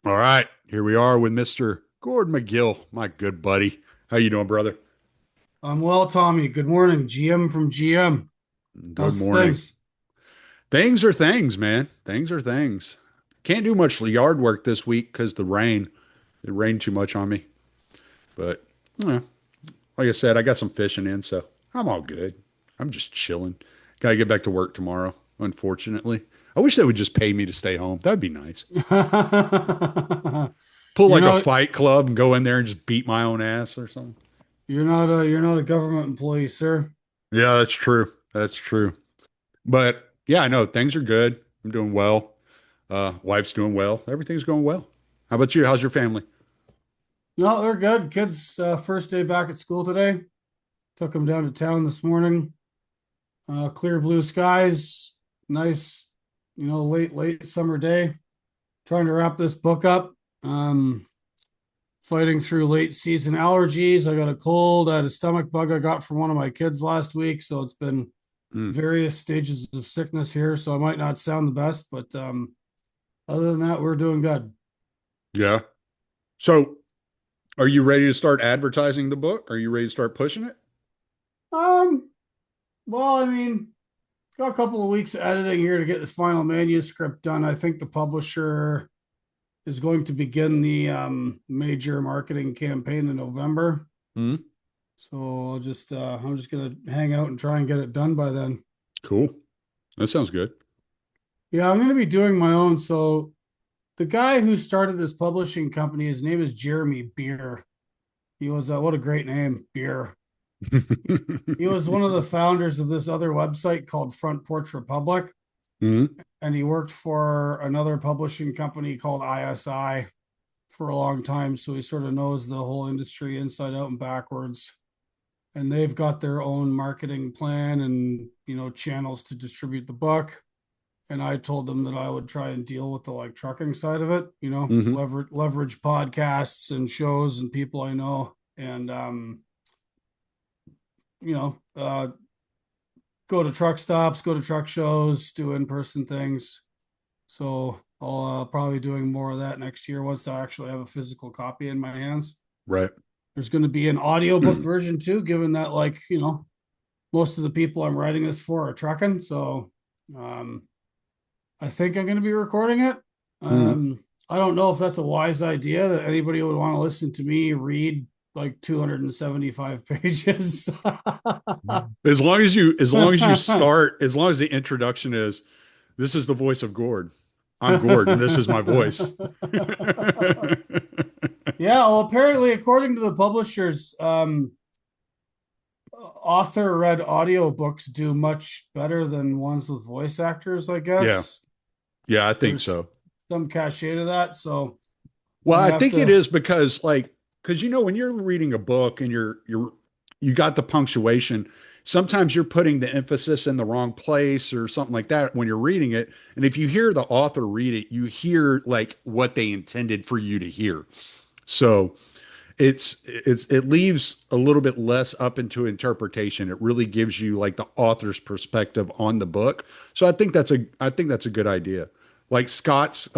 All right, here we are with Mr. Gord McGill, my good buddy. How you doing, brother? I'm well, Tommy. Good morning. GM from GM. Good How's morning. things? Things are things, man. Things are things. Can't do much yard work this week because the rain. It rained too much on me. But yeah, like I said, I got some fishing in, so I'm all good. I'm just chilling. Got to get back to work tomorrow, unfortunately. I wish they would just pay me to stay home. That'd be nice. Pull you're like a not fight club and go in there and just beat my own ass or something. you're not a government employee, sir. Yeah, that's true. That's true. But yeah, I know things are good. I'm doing well. Wife's doing well. Everything's going well. How about you? How's your family? No, they're good. Kids first day back at school today. Took them down to town this morning. Clear blue skies. Nice, late summer day. Trying to wrap this book up. Um Fighting through late season allergies. I got a cold. I had a stomach bug I got from one of my kids last week, so it's been Mm, various stages of sickness here, so I might not sound the best, but other than that, we're doing good. yeah. So, are you ready to start advertising the book? Are you ready to start pushing it? Um, well, I mean, got a couple of weeks of editing here to get the final manuscript done. I think the publisher is going to begin the major marketing campaign in November. Mm, So I'm just gonna hang out and try and get it done by then. cool. That sounds good. Yeah, I'm gonna be doing my own. So the guy who started this publishing company, his name is Jeremy Beer. He was what a great name, Beer. He was one of the founders of this other website called Front Porch Republic, Mm, and he worked for another publishing company called ISI for a long time. So he sort of knows the whole industry inside out and backwards. And they've got their own marketing plan and channels to distribute the book. And I told them that I would try and deal with the like trucking side of it, hmm. leverage podcasts and shows and people I know, and you know, uh, go to truck stops, go to truck shows, do in person things. So I'll probably doing more of that next year once I actually have a physical copy in my hands. Right. There's going to be an audiobook version too, given that most of the people I'm writing this for are trucking. So um, I think I'm going to be recording it. Mm. I don't know if that's a wise idea that anybody would want to listen to me read like 275 pages. As long as the introduction is, this is the voice of Gord. I'm Gord, and this is my voice. Yeah, well, apparently, according to the publishers, author read audiobooks do much better than ones with voice actors, I Yeah. guess. Yeah, I think There's so. some cachet to that. So I'm Well, going I to have think it to. is because because when you're reading a book and you got the punctuation, sometimes you're putting the emphasis in the wrong place or something like that when you're reading it. And if you hear the author read it, you hear like what they intended for you to hear. So it leaves a little bit less up into interpretation. It really gives you like the author's perspective on the book. So I think that's a good idea. Like Scott's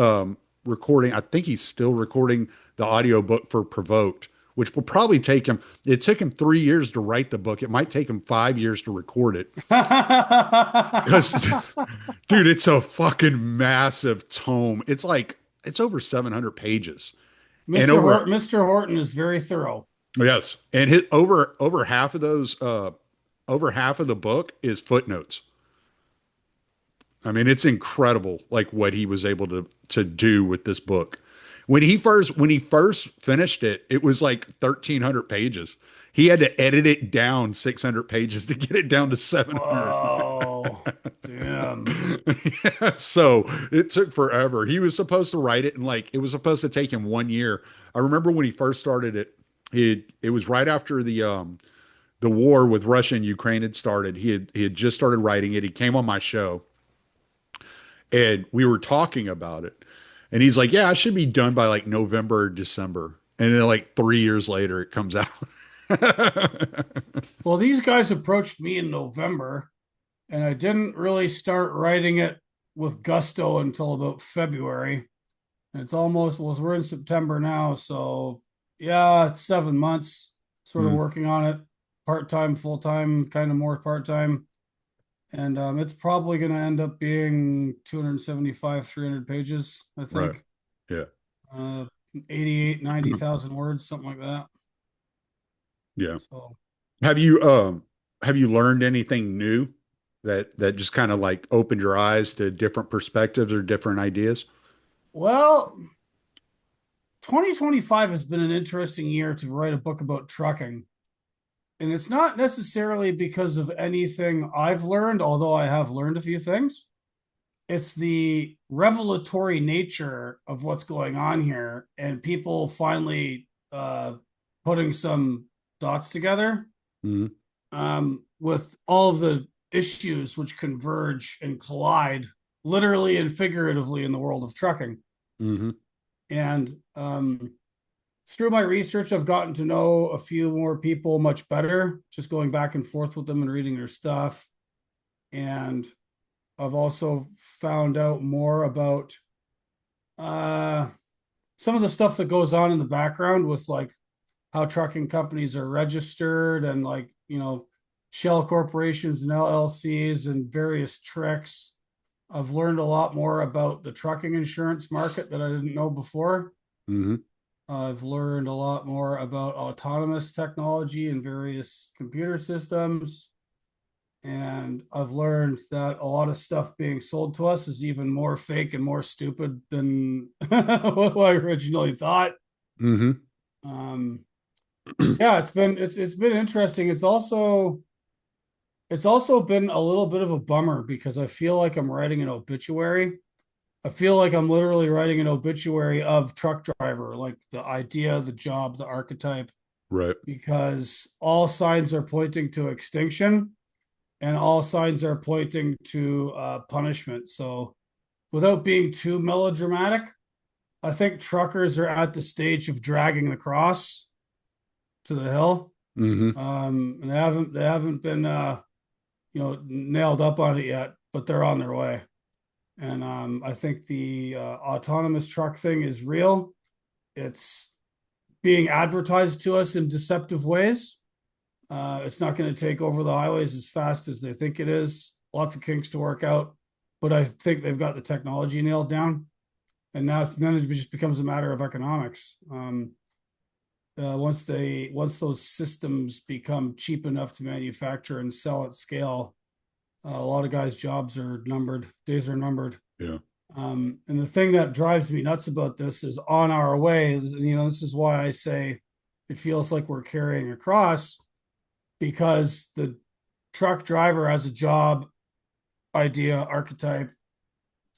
recording, I think he's still recording the audiobook for Provoked, which will probably take him. It took him 3 years to write the book. It might take him 5 years to record it. Because, dude, it's a fucking massive tome. It's over 700 pages. And Mr. Horton is very thorough. yes, and hit over half of those over half of the book is footnotes. I mean, it's incredible like what he was able to do with this book. When he first finished it, it was like 1,300 pages. He had to edit it down 600 pages to get it down to 700. Whoa, damn. Yeah, so it took forever. He was supposed to write it and like it was supposed to take him 1 year. I remember when he first started it, it was right after the war with Russia and Ukraine had started. He had just started writing it. He came on my show and we were talking about it. And he's like, "Yeah, I should be done by like November or December." And then like 3 years later, it comes out. Well, these guys approached me in November, and I didn't really start writing it with gusto until about February. It's almost, well, we're in September now, so yeah, it's 7 months sort of Mm, working on it, part-time, full-time, kind of more part-time. And it's probably going to end up being 275, 300 pages, I right. think. Yeah. Uh, 88, 90,000 words, something like that. Yeah. So, Have you have you learned anything new that just kind of like opened your eyes to different perspectives or different ideas? well, 2025 has been an interesting year to write a book about trucking. And it's not necessarily because of anything I've learned, although I have learned a few things. It's the revelatory nature of what's going on here and people finally putting some dots together Mm-hmm. with all of the issues which converge and collide literally and figuratively in the world of trucking. Mm-hmm. And through my research, I've gotten to know a few more people much better, just going back and forth with them and reading their stuff. And I've also found out more about uh, some of the stuff that goes on in the background with like how trucking companies are registered and like, shell corporations and LLCs and various tricks. I've learned a lot more about the trucking insurance market that I didn't know before. Mm-hmm. I've learned a lot more about autonomous technology and various computer systems. And I've learned that a lot of stuff being sold to us is even more fake and more stupid than what I originally thought. Mm-hmm. Um, yeah, it's been interesting. It's also been a little bit of a bummer because I feel like I'm writing an obituary. I feel like I'm literally writing an obituary of truck driver, like the idea, the job, the archetype, Right. because all signs are pointing to extinction and all signs are pointing to punishment. So, without being too melodramatic, I think truckers are at the stage of dragging the cross to the hill. Mm-hmm. And they haven't been nailed up on it yet, but they're on their way. And I think the autonomous truck thing is real. It's being advertised to us in deceptive ways. It's not going to take over the highways as fast as they think it is. Lots of kinks to work out, but I think they've got the technology nailed down. And now then it just becomes a matter of economics. Once those systems become cheap enough to manufacture and sell at scale, a lot of guys' jobs are numbered, days are numbered. Yeah. And the thing that drives me nuts about this is on our way. This is why I say it feels like we're carrying a cross because the truck driver has a job, idea, archetype,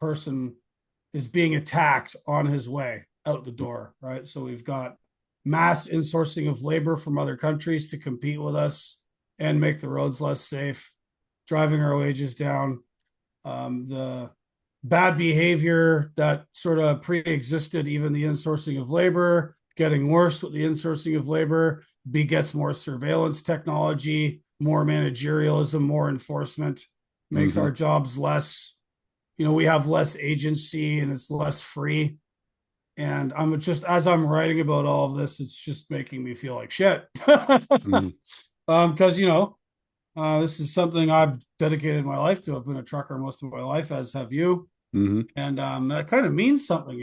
person is being attacked on his way out the door, right? So we've got mass insourcing of labor from other countries to compete with us and make the roads less safe, driving our wages down. The bad behavior that sort of pre-existed even the insourcing of labor, getting worse with the insourcing of labor, begets more surveillance technology, more managerialism, more enforcement, makes Mm-hmm. our jobs less, we have less agency and it's less free. And I'm just, as I'm writing about all of this, it's just making me feel like shit. Mm-hmm. Because, this is something I've dedicated my life to. I've been a trucker most of my life, as have you. Mm-hmm. And that kind of means something.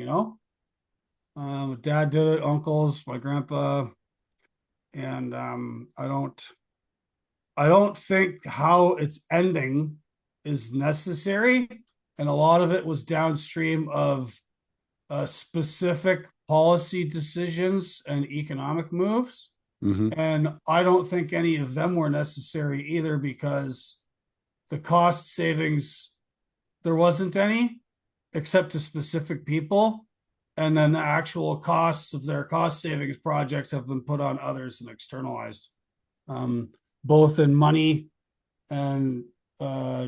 Dad did it, uncles, my grandpa. And I don't think how it's ending is necessary. And a lot of it was downstream of specific policy decisions and economic moves. Mm-hmm. And I don't think any of them were necessary either because the cost savings, there wasn't any except to specific people. And then the actual costs of their cost savings projects have been put on others and externalized, um, both in money and uh,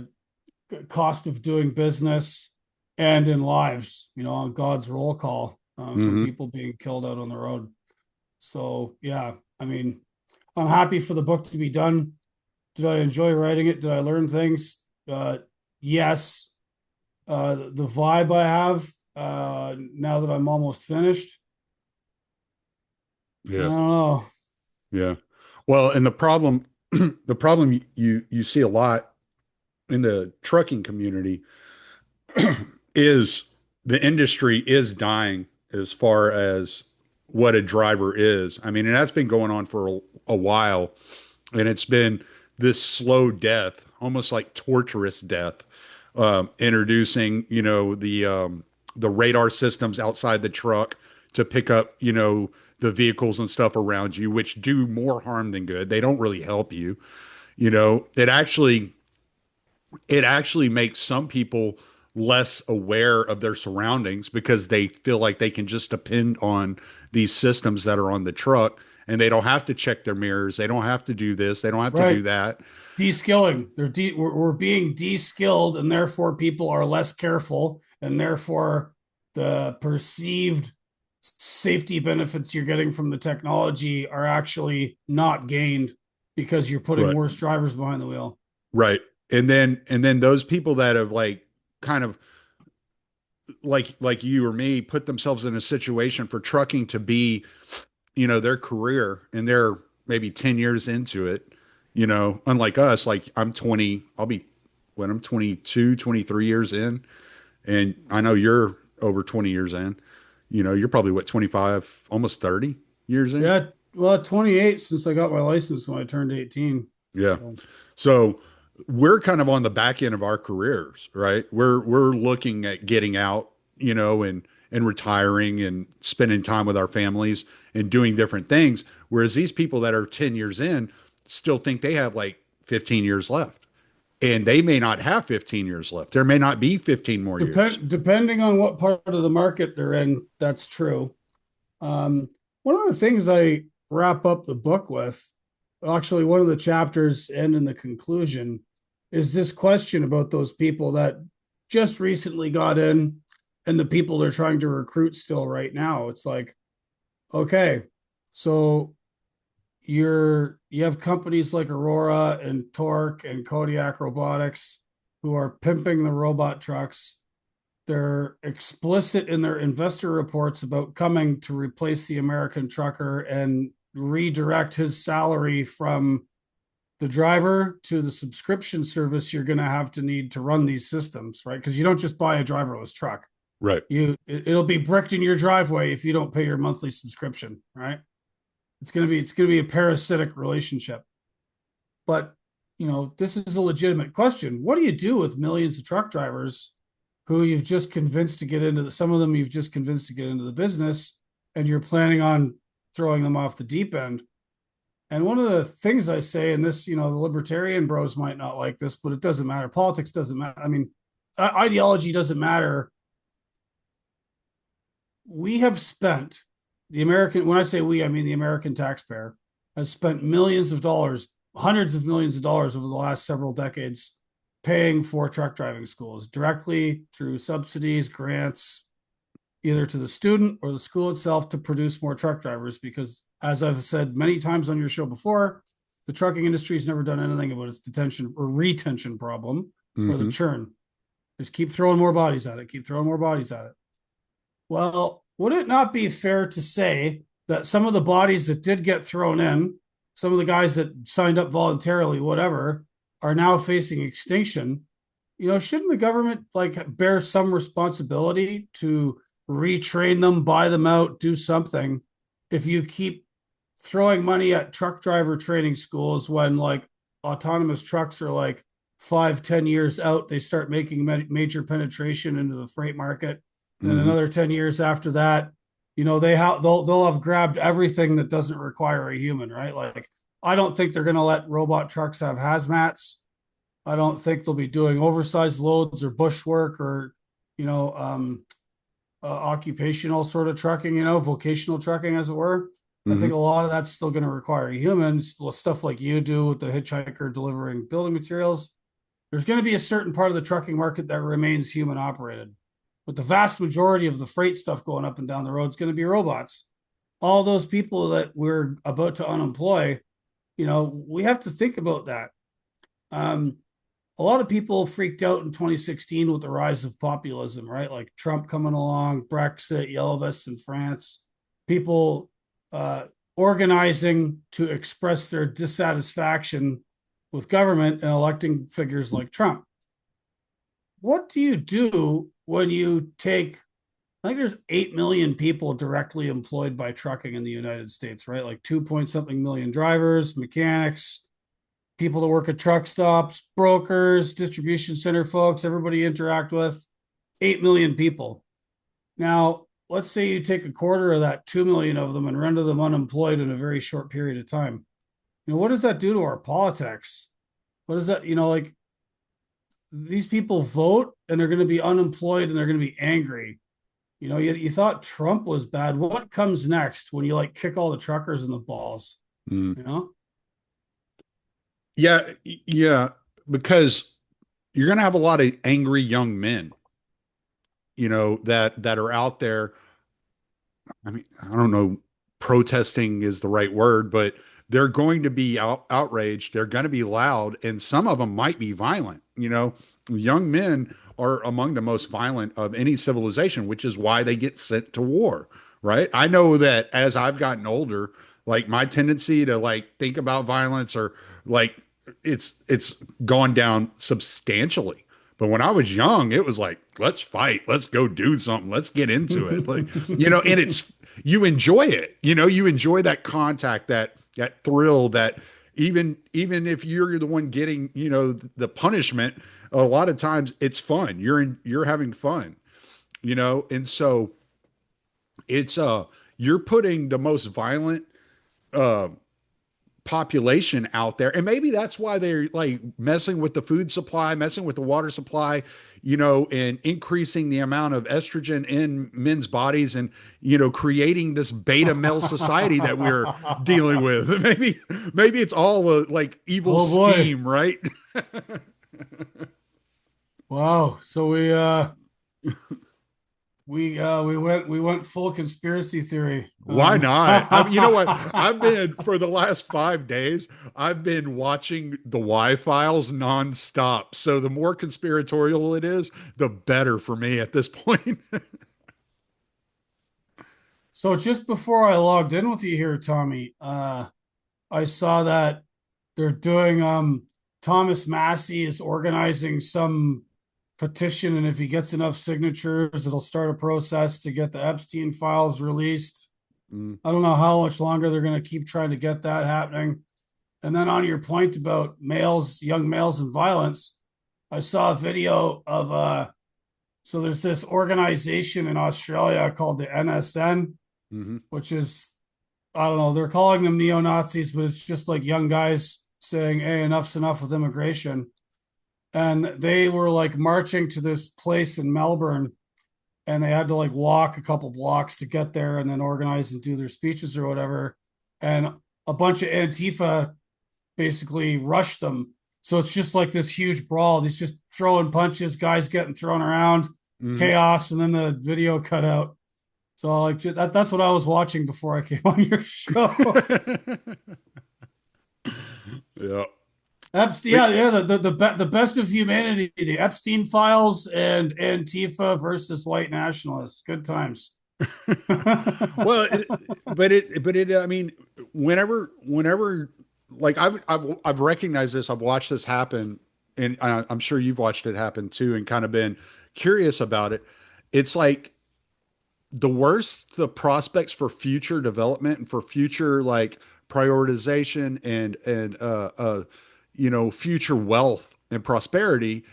cost of doing business and in lives, on God's roll call from Mm-hmm. people being killed out on the road. So, yeah, I mean, I'm happy for the book to be done. Did I enjoy writing it? Did I learn things? Yes. The vibe I have now that I'm almost finished. I Yeah. don't know. Yeah. Well, and the problem, the problem you see a lot in the trucking community is the industry is dying as far as what a driver is. I mean, and that's been going on for a while, and it's been this slow death, almost like torturous death, introducing, the radar systems outside the truck to pick up, the vehicles and stuff around you, which do more harm than good. They don't really help you. It actually makes some people less aware of their surroundings because they feel like they can just depend on these systems that are on the truck, and they don't have to check their mirrors. They don't have to do this. They don't have to do Right. that. De-skilling. We're being de-skilled, and therefore people are less careful, and therefore the perceived safety benefits you're getting from the technology are actually not gained because you're putting Right. worse drivers behind the wheel. Right. And then those people that have like kind of like you or me put themselves in a situation for trucking to be, their career, and they're maybe 10 years into it, unlike us. Like I'm 20, I'll be when I'm 22, 23 years in, and I know you're over 20 years in. You're probably what, 25, almost 30 years in. Yeah, well, 28 since I got my license when I turned 18. Yeah. So So we're kind of on the back end of our careers, right? We're looking at getting out, and retiring and spending time with our families and doing different things. Whereas these people that are 10 years in still think they have like 15 years left. And they may not have 15 years left. There may not be 15 more years. depending on what part of the market they're in, that's true. One of the things I wrap up the book with, actually, one of the chapters and in the conclusion, is this question about those people that just recently got in and the people they're trying to recruit still right now. It's like, okay, so you have companies like Aurora and Torque and Kodiak Robotics who are pimping the robot trucks. They're explicit in their investor reports about coming to replace the American trucker and redirect his salary from the driver to the subscription service you're going to have to need to run these systems, right? Because you don't just buy a driverless truck. Right. It'll be bricked in your driveway if you don't pay your monthly subscription, right? It's going to be a parasitic relationship. But this is a legitimate question. What do you do with millions of truck drivers who you've just convinced to get into some of them you've just convinced to get into the business, and you're planning on throwing them off the deep end? And one of the things I say in this, the libertarian bros might not like this, but it doesn't matter. Politics doesn't matter. I mean, ideology doesn't matter. We have spent when I say we, I mean the American taxpayer has spent millions of dollars, hundreds of millions of dollars over the last several decades paying for truck driving schools directly through subsidies, grants, either to the student or the school itself to produce more truck drivers. Because, as I've said many times on your show before, the trucking industry has never done anything about its detention or retention problem or the Mm-hmm. churn. Just keep throwing more bodies at it, keep throwing more bodies at it. Well, would it not be fair to say that some of the bodies that did get thrown in, some of the guys that signed up voluntarily, whatever, are now facing extinction? Shouldn't the government bear some responsibility to retrain them, buy them out, do something? If you keep throwing money at truck driver training schools when autonomous trucks are 5-10 years out, they start making major penetration into the freight market. Then Mm-hmm. another 10 years after that, they'll have grabbed everything that doesn't require a human, right? I don't think they're going to let robot trucks have hazmats. I don't think they'll be doing oversized loads or bush work or, occupational sort of trucking, vocational trucking, as it were. I Mm-hmm. think a lot of that's still going to require humans, stuff like you do with the hitchhiker delivering building materials. There's going to be a certain part of the trucking market that remains human operated. But the vast majority of the freight stuff going up and down the road is going to be robots. All those people that we're about to unemploy, we have to think about that. Um, a lot of people freaked out in 2016 with the rise of populism, right? Like Trump coming along, Brexit, yellow vests in France, people uh, organizing to express their dissatisfaction with government and electing figures like Trump. What do you do when you take, I think there's 8 million people directly employed by trucking in the United States, right? Like 2 point something million drivers, mechanics, people that work at truck stops, brokers, distribution center folks, everybody you interact with, 8 million people. Now, let's say you take a quarter of that, 2 million of them, and render them unemployed in a very short period of time. What does that do to our politics? What is that, like these people vote and they're going to be unemployed and they're going to be angry. You thought Trump was bad. What comes next when you like kick all the truckers in the balls? Mm. You know? Yeah, yeah, because you're going to have a lot of angry young men, that are out there. I mean, I don't know, protesting is the right word, but they're going to be outraged. They're going to be loud, and some of them might be violent. Young men are among the most violent of any civilization, which is why they get sent to war, right? I know that as I've gotten older, like my tendency to like think about violence or like it's gone down substantially. But when I was young, it was like, let's fight, let's go do something, let's get into it. Like, and it's you enjoy it. You enjoy that contact, that thrill, that even if you're the one getting, the punishment, a lot of times it's fun. You're having fun, and so it's you're putting the most violent uh population out there. And maybe that's why they're like messing with the food supply, messing with the water supply, and increasing the amount of estrogen in men's bodies and, creating this beta male society that we're dealing with. Maybe it's all a like evil Oh boy. scheme, right? Wow. So we went full conspiracy theory. Why not? You know what? I've been for the last 5 days, I've been watching the Y Files nonstop. So the more conspiratorial it is, the better for me at this point. So just before I logged in with you here, Tommy, I saw that they're doing Thomas Massey is organizing some petition, and if he gets enough signatures, it'll start a process to get the Epstein files released. Mm, I don't know how much longer they're going to keep trying to get that happening. And then on your point about males, young males and violence, I saw a video of so there's this organization in Australia called the NSN, hmm which is, I don't know, they're calling them neo Nazis, but it's just like young guys saying, hey, enough's enough with immigration. And they were like marching to this place in Melbourne, and they had to like walk a couple blocks to get there and then organize and do their speeches or whatever. And a bunch of Antifa basically rushed them. So it's just like this huge brawl. He's just throwing punches, guys getting thrown around, hmm chaos, and then the video cut out. So like that's what I was watching before I came on your show. Yeah. Epstein, But yeah. The best of humanity, the Epstein files and Antifa versus white nationalists. Good times. well, I mean, whenever, like I've recognized this, I've watched this happen, and I'm sure you've watched it happen too, and kind of been curious about it. It's like the worse the prospects for future development and for future like prioritization and future wealth and prosperity,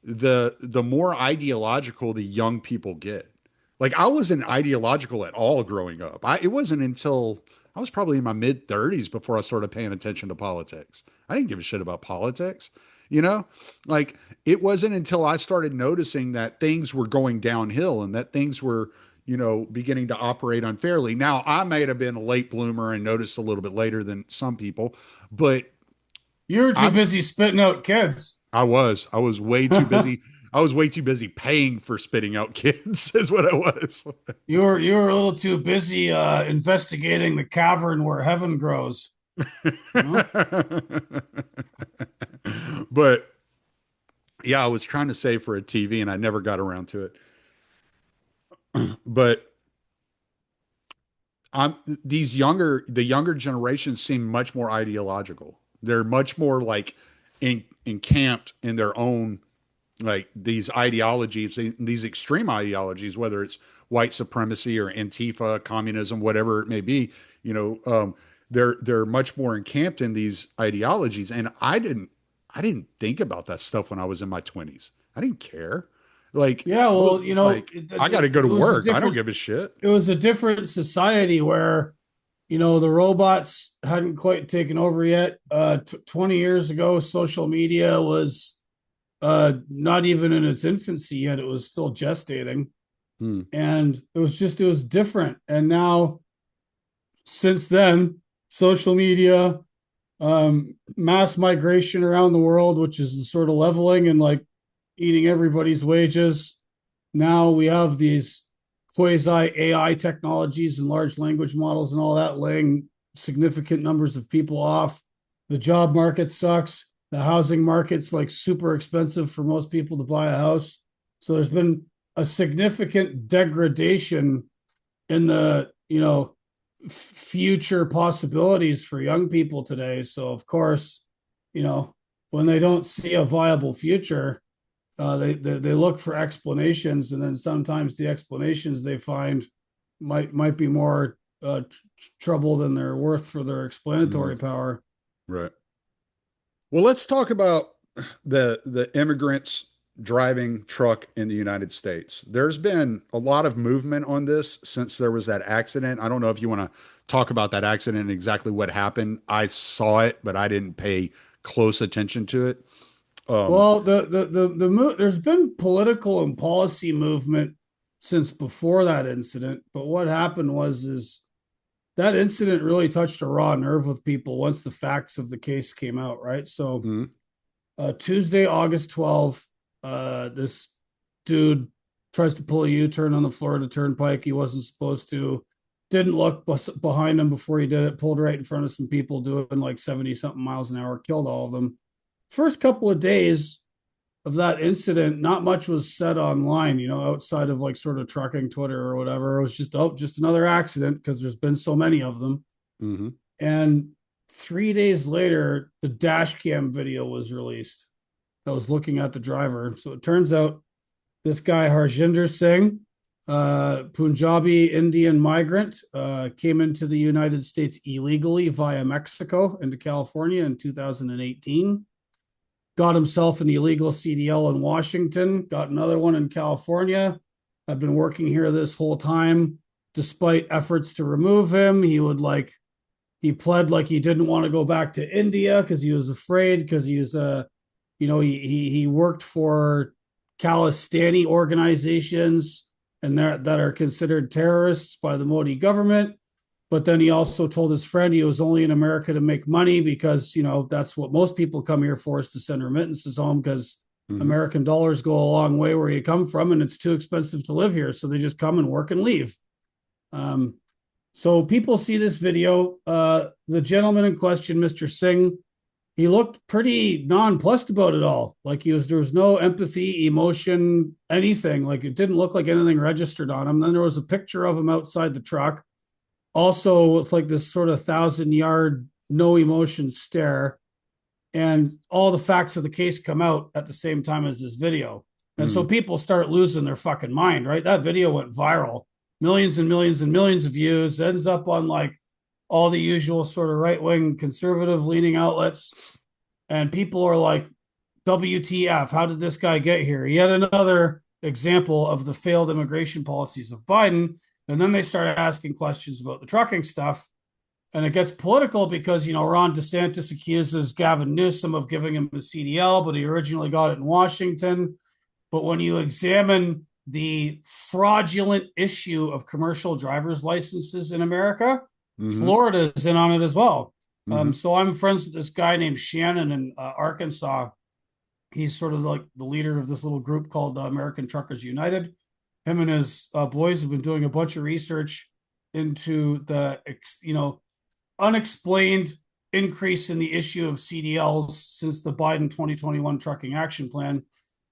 the more ideological the young people get. Like I wasn't ideological at all growing up. It wasn't until I was probably in my mid 30s before I started paying attention to politics. I didn't give a shit about politics, you know? Like it wasn't until I started noticing that things were going downhill and that things were, beginning to operate unfairly. Now, I may have been a late bloomer and noticed a little bit later than some people, but You're too I'm busy spitting out kids. I was way too busy. I was way too busy paying for spitting out kids is what I was. You were a little too busy investigating the cavern where heaven grows. You know? But Yeah, I was trying to save for a TV and I never got around to it. But I'm the younger generations seem much more ideological. They're much more like encamped in their own like these ideologies, these extreme ideologies, whether it's white supremacy or Antifa, communism, whatever it may be. You know, they're much more encamped in these ideologies, and I didn't think about that stuff when I was in my 20s. I didn't care. Like Yeah, I was well, just like, I got to go to it was a work. I don't different give a shit. it was a different society where the robots hadn't quite taken over yet. 20 years ago, social media was not even in its infancy yet. It was still gestating. Hmm. And it was different. And now, since then, social media, mass migration around the world, which is sort of leveling and like eating everybody's wages. Now we have these quasi AI technologies and large language models and all that laying significant numbers of people off. The job market sucks. The housing market's like super expensive for most people to buy a house. So there's been a significant degradation in the, future possibilities for young people today. So of course, when they don't see a viable future, they look for explanations, and then sometimes the explanations they find might be more trouble than they're worth for their Hmm. explanatory power. Right. Well, let's talk about the immigrants driving truck in the United States. There's been a lot of movement on this since there was that accident. I don't know if you want to talk about that accident and exactly what happened. I saw it, but I didn't pay close attention to it. Um, Well, there's been political and policy movement since before that incident, but what happened was is that incident really touched a raw nerve with people once the facts of the case came out, right? So mhm, Tuesday, August 12th, this dude tries to pull a U-turn on the Florida Turnpike. He wasn't supposed to. Didn't look behind him before he did it. Pulled right in front of some people doing like 70 something miles an hour. Killed all of them. First couple of days of that incident, not much was said online. Outside of like sort of trucking Twitter or whatever. It was just another accident because there's been so many of them. mhm, And 3 days later, the dash cam video was released. I was looking at the driver. So it turns out this guy, Harjinder Singh, Punjabi Indian migrant, came into the United States illegally via Mexico into California in 2018. Got himself an illegal CDL in Washington, got another one in California. I've been working here this whole time. Despite efforts to remove him, he pled like he didn't want to go back to India because he was afraid because he was he worked for Khalistani organizations and that are considered terrorists by the Modi government. But then he also told his friend he was only in America to make money because that's what most people come here for, is to send remittances home because mhm, American dollars go a long way where you come from and it's too expensive to live here. So they just come and work and leave. Um, so people see this video. The gentleman in question, Mr. Singh, he looked pretty nonplussed about it all. Like there was no empathy, emotion, anything. Like it didn't look like anything registered on him. Then there was a picture of him outside the truck, also with like this sort of 1,000-yard no emotion stare. And all the facts of the case come out at the same time as this video. And so mhm, people start losing their fucking mind, right? That video went viral, millions and millions and millions of views, ends up on like all the usual sort of right wing conservative leaning outlets. And people are like, WTF, how did this guy get here? Yet another example of the failed immigration policies of Biden. And then they started asking questions about the trucking stuff. And it gets political because, Ron DeSantis accuses Gavin Newsom of giving him a CDL, but he originally got it in Washington. But when you examine the fraudulent issue of commercial driver's licenses in America, mhm, Florida is in on it as well. mhm, So I'm friends with this guy named Shannon in Arkansas. He's sort of like the leader of this little group called American Truckers United. Him and his boys have been doing a bunch of research into the unexplained increase in the issue of CDLs since the Biden 2021 trucking action plan.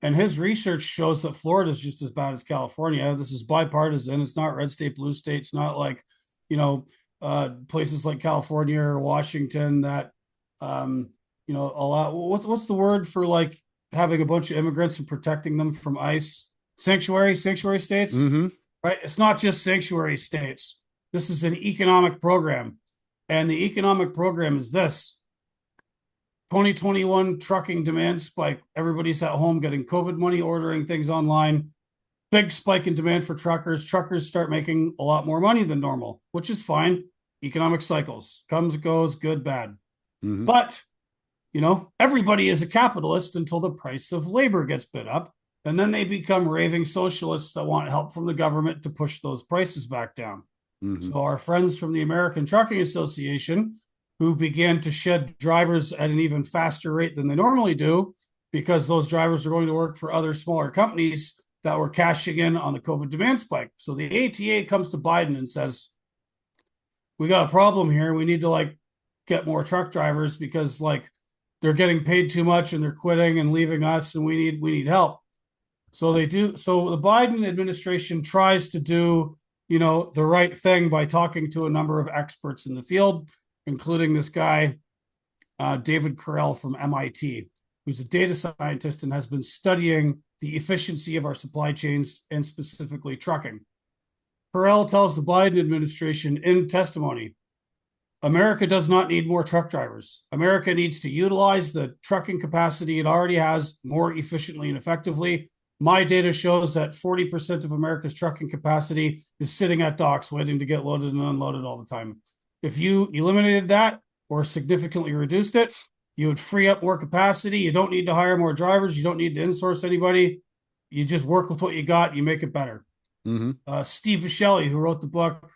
And his research shows that Florida is just as bad as California. This is bipartisan. It's not red state, blue state. It's not like, you know, places like California or Washington that, allow, what's the word for like having a bunch of immigrants and protecting them from ICE? Sanctuary states, Mm-hmm. right? It's not just sanctuary states. This is an economic program. And the economic program is this: 2021 trucking demand spike. Everybody's at home getting COVID money, ordering things online. Big spike in demand for truckers. Truckers start making a lot more money than normal, which is fine. Economic cycles comes, goes, good, bad. Mm-hmm. But, everybody is a capitalist until the price of labor gets bid up. And then they become raving socialists that want help from the government to push those prices back down. Mm-hmm. So our friends from the American Trucking Association, who began to shed drivers at an even faster rate than they normally do, because those drivers are going to work for other smaller companies that were cashing in on the COVID demand spike. So the ATA comes to Biden and says, we got a problem here. We need to get more truck drivers because they're getting paid too much and they're quitting and leaving us, and we need help. So they do. So the Biden administration tries to do, the right thing by talking to a number of experts in the field, including this guy, David Carell from MIT, who's a data scientist and has been studying the efficiency of our supply chains and specifically trucking. Carell tells the Biden administration in testimony, America does not need more truck drivers. America needs to utilize the trucking capacity it already has more efficiently and effectively. My data shows that 40% of America's trucking capacity is sitting at docks waiting to get loaded and unloaded all the time. If you eliminated that or significantly reduced it, you would free up more capacity. You don't need to hire more drivers. You don't need to insource anybody. You just work with what you got. You make it better. Mm-hmm. Steve Viscelli, who wrote the book,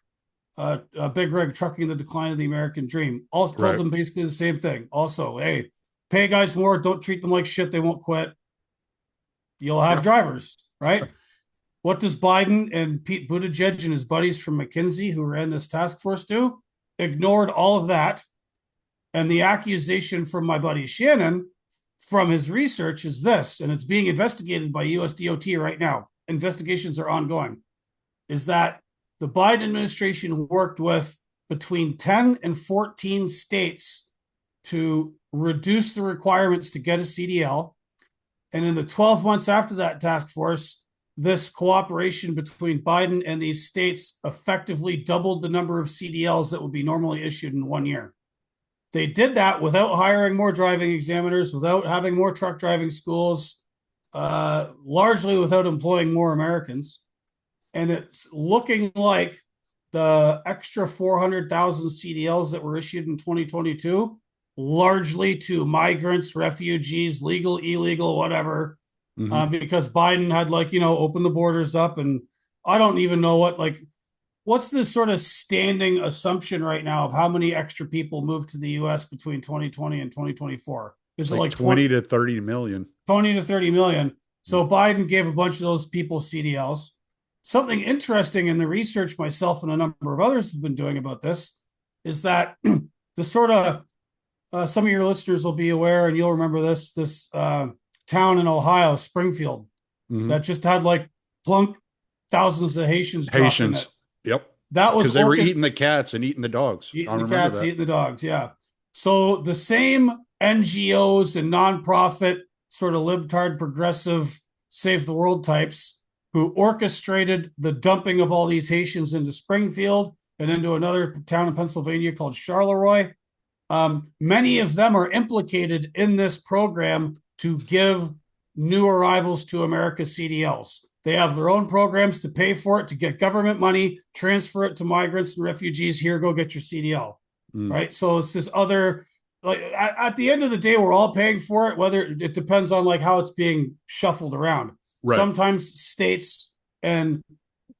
Big Rig, Trucking: The Decline of the American Dream, also told them basically the same thing. Also, hey, pay guys more. Don't treat them like shit. They won't quit. You'll have drivers, right? What does Biden and Pete Buttigieg and his buddies from McKinsey, who ran this task force, do? Ignored all of that. And the accusation from my buddy Shannon from his research is this, and it's being investigated by US DOT right now. Investigations are ongoing, is that the Biden administration worked with between 10 and 14 states to reduce the requirements to get a CDL. And in the 12 months after that task force, this cooperation between Biden and these states effectively doubled the number of CDLs that would be normally issued in 1 year. They did that without hiring more driving examiners, without having more truck driving schools, largely without employing more Americans. And it's looking like the extra 400,000 CDLs that were issued in 2022, largely to migrants, refugees, legal, illegal, whatever, because Biden had opened the borders up. And I don't even know what's this sort of standing assumption right now of how many extra people moved to the U.S. between 2020 and 2024? Is it like 20 to 30 million? 20 to 30 million. So Biden gave a bunch of those people CDLs. Something interesting in the research myself and a number of others have been doing about this is that the sort of some of your listeners will be aware, and you'll remember this town in Ohio, Springfield, that just had plunk thousands of Haitians dropped in it. Yep. That was because they were eating the cats and eating the dogs. Eating the cats, eating the dogs. Yeah. So the same NGOs and nonprofit sort of libtard progressive save the world types who orchestrated the dumping of all these Haitians into Springfield and into another town in Pennsylvania called Charleroi. Many of them are implicated in this program to give new arrivals to America CDLs. They have their own programs to pay for it, to get government money, transfer it to migrants and refugees. Here, go get your CDL, right? So it's this other, at the end of the day, we're all paying for it, whether it depends on how it's being shuffled around. Right. Sometimes states and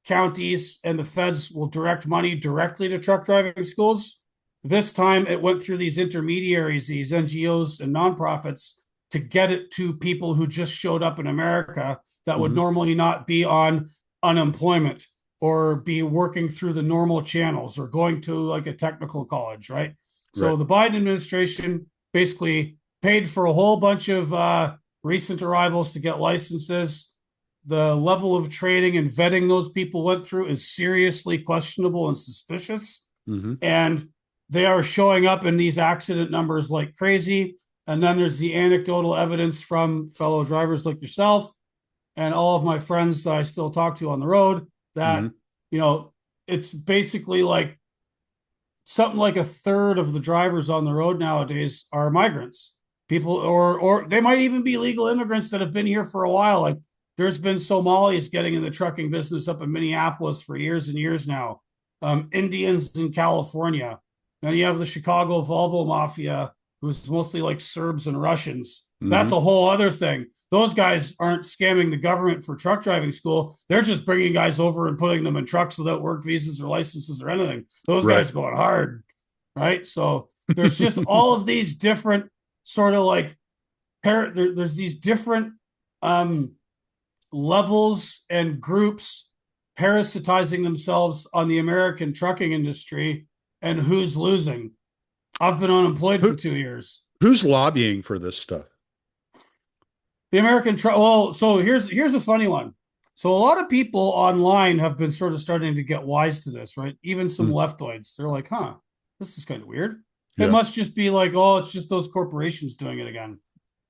counties and the feds will direct money directly to truck driving schools. This time it went through these intermediaries, these NGOs and nonprofits, to get it to people who just showed up in America that would normally not be on unemployment or be working through the normal channels or going to a technical college, right? So the Biden administration basically paid for a whole bunch of recent arrivals to get licenses. The level of training and vetting those people went through is seriously questionable and suspicious. Mm-hmm. And they are showing up in these accident numbers like crazy. And then there's the anecdotal evidence from fellow drivers like yourself and all of my friends that I still talk to on the road that, Mm-hmm. you know, it's basically like something like a third of the drivers on the road nowadays are migrants. People, or they might even be legal immigrants that have been here for a while. Like there's been Somalis getting in the trucking business up in Minneapolis for years and years now. Indians in California. Then you have the Chicago Volvo Mafia, who's mostly like Serbs and Russians. Mm-hmm. That's a whole other thing. Those guys aren't scamming the government for truck driving school. They're just bringing guys over and putting them in trucks without work visas or licenses or anything. Those Right. guys going hard, right? So there's just all of these different sort of like there's these different levels and groups parasitizing themselves on the American trucking industry, and who's losing. I've been unemployed for 2 years. Who's lobbying for this stuff? The American truck. Well, so here's a funny one. So a lot of people online have been sort of starting to get wise to this, right? Even some leftoids. They're like, huh, this is kind of weird. Yeah. It must just be like, oh, it's just those corporations doing it again.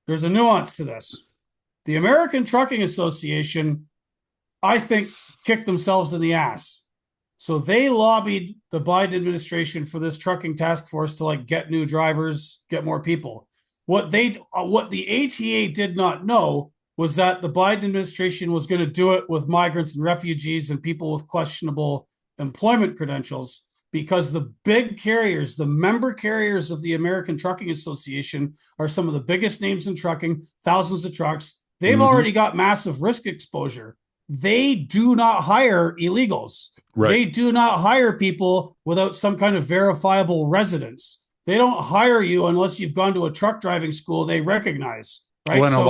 There's a nuance to this. The American Trucking Association, I think, kicked themselves in the ass. So they lobbied the Biden administration for this trucking task force to like get new drivers, get more people. What the ATA did not know was that the Biden administration was going to do it with migrants and refugees and people with questionable employment credentials, because the big carriers, the member carriers of the American Trucking Association, are some of the biggest names in trucking, thousands of trucks. They've already got massive risk exposure. They do not hire illegals. Right. They do not hire people without some kind of verifiable residence. They don't hire you unless you've gone to a truck driving school they recognize. Right. Well, and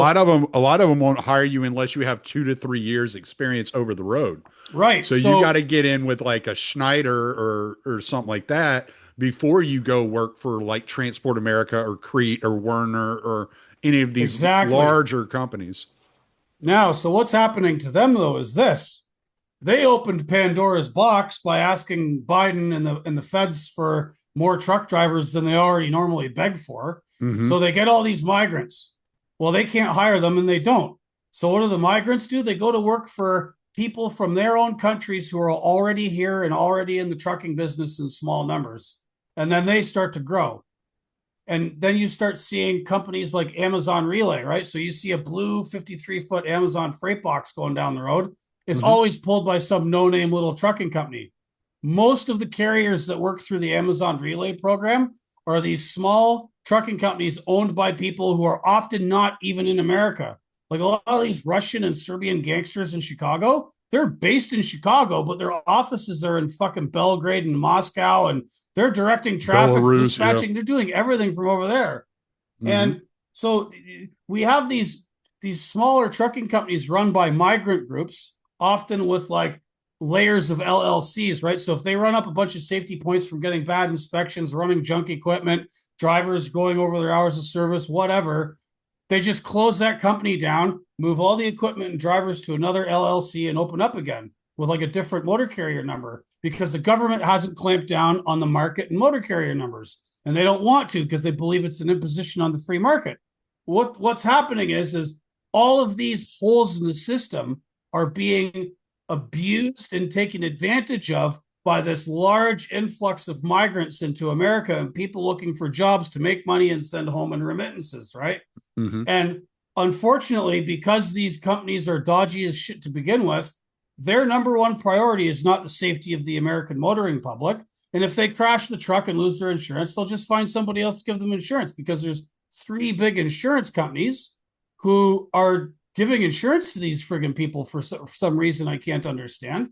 a lot of them won't hire you unless you have 2 to 3 years experience over the road. Right. So you got to get in with like a Schneider or something like that before you go work for like Transport America or Crete or Werner or any of these larger companies. Now, so what's happening to them though is this. They opened Pandora's box by asking Biden and the feds for more truck drivers than they already normally beg for. Mm-hmm. So they get all these migrants. Well, they can't hire them and they don't. So what do the migrants do? They go to work for people from their own countries who are already here and already in the trucking business in small numbers. And then they start to grow. And then you start seeing companies like Amazon Relay, right? So you see a blue 53-foot Amazon freight box going down the road. It's always pulled by some no-name little trucking company. Most of the carriers that work through the Amazon Relay program are these small trucking companies owned by people who are often not even in America. Like a lot of these Russian and Serbian gangsters in Chicago, they're based in Chicago, but their offices are in fucking Belgrade and Moscow, and they're directing traffic, Belarus, dispatching. Yeah. They're doing everything from over there. Mm-hmm. And so we have these smaller trucking companies run by migrant groups, often with like layers of LLCs, right? So if they run up a bunch of safety points from getting bad inspections, running junk equipment, drivers going over their hours of service, whatever, they just close that company down, move all the equipment and drivers to another LLC and open up again with like a different motor carrier number, because the government hasn't clamped down on the market and motor carrier numbers. And they don't want to because they believe it's an imposition on the free market. What's happening is all of these holes in the system are being abused and taken advantage of by this large influx of migrants into America and people looking for jobs to make money and send home in remittances, right? Mm-hmm. And unfortunately, because these companies are dodgy as shit to begin with, their number one priority is not the safety of the American motoring public. And if they crash the truck and lose their insurance, they'll just find somebody else to give them insurance, because there's 3 big insurance companies who are giving insurance to these friggin' people for some reason I can't understand.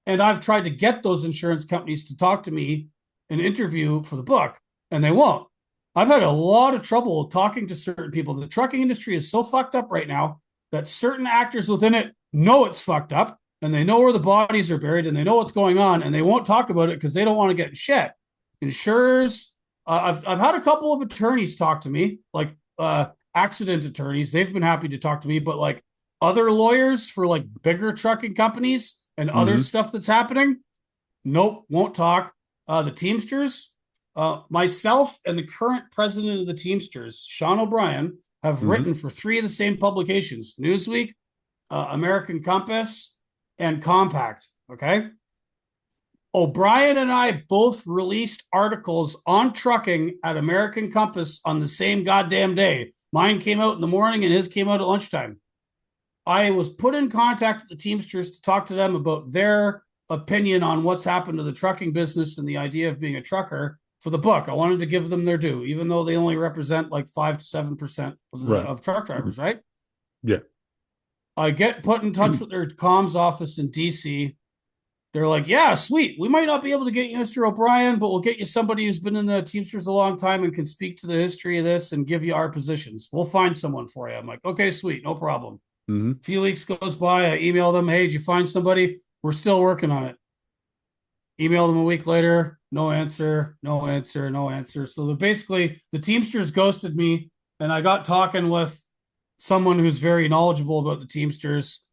And I've tried to get those insurance companies to talk to me and interview for the book, and they won't. I've had a lot of trouble talking to certain people. The trucking industry is so fucked up right now that certain actors within it know it's fucked up, and they know where the bodies are buried, and they know what's going on, and they won't talk about it because they don't want to get shit. Insurers, I've had a couple of attorneys talk to me, like accident attorneys, they've been happy to talk to me, but like other lawyers for like bigger trucking companies and other Hmm. stuff that's happening, nope, won't talk. The Teamsters, myself and the current president of the Teamsters, Sean O'Brien, have Hmm. written for three of the same publications: Newsweek, American Compass, and Compact. Okay. O'Brien and I both released articles on trucking at American Compass on the same goddamn day. Mine came out in the morning and his came out at lunchtime. I was put in contact with the Teamsters to talk to them about their opinion on what's happened to the trucking business and the idea of being a trucker for the book. I wanted to give them their due, even though they only represent like 5 to 7% Right. of truck drivers, right? Yeah. I get put in touch with their comms office in DC. They're like, yeah, sweet. We might not be able to get you Mr. O'Brien, but we'll get you somebody who's been in the Teamsters a long time and can speak to the history of this and give you our positions. We'll find someone for you. I'm like, okay, sweet, no problem. Hmm. A few weeks goes by. I email them, hey, did you find somebody? We're still working on it. Email them a week later, no answer, no answer, no answer. So basically, the Teamsters ghosted me, and I got talking with someone who's very knowledgeable about the Teamsters,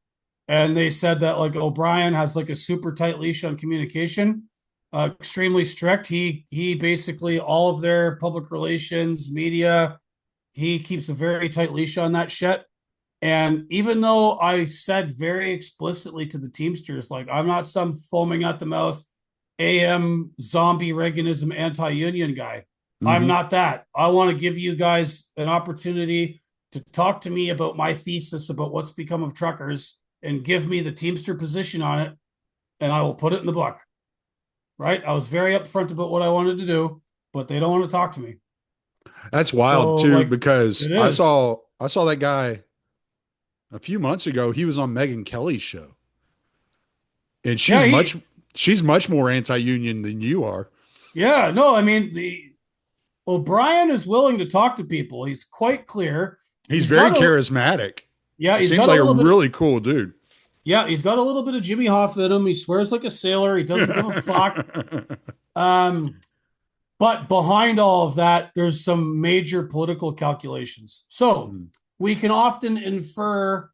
and they said that like O'Brien has like a super tight leash on communication, extremely strict. He basically all of their public relations, media, he keeps a very tight leash on that shit. And even though I said very explicitly to the Teamsters, like, I'm not some foaming at the mouth AM zombie Reaganism anti-union guy. I'm Hmm. not that. I want to give you guys an opportunity to talk to me about my thesis about what's become of truckers and give me the Teamster position on it, and I will put it in the book. Right? I was very upfront about what I wanted to do, but they don't want to talk to me. That's wild So, too, like, because it I is. saw I saw that guy a few months ago. He was on Megyn Kelly's show, and Yeah, she's much more anti-union than you are. yeah, no, I mean, the O'Brien is willing to talk to people. He's quite clear. He's He's very got a charismatic. yeah, He he's seems got a like a little bit of really cool dude. yeah, he's got a little bit of Jimmy Hoffa in him. He swears like a sailor. He doesn't give a fuck. Um, but behind all of that, there's some major political calculations. So Mm. we can often infer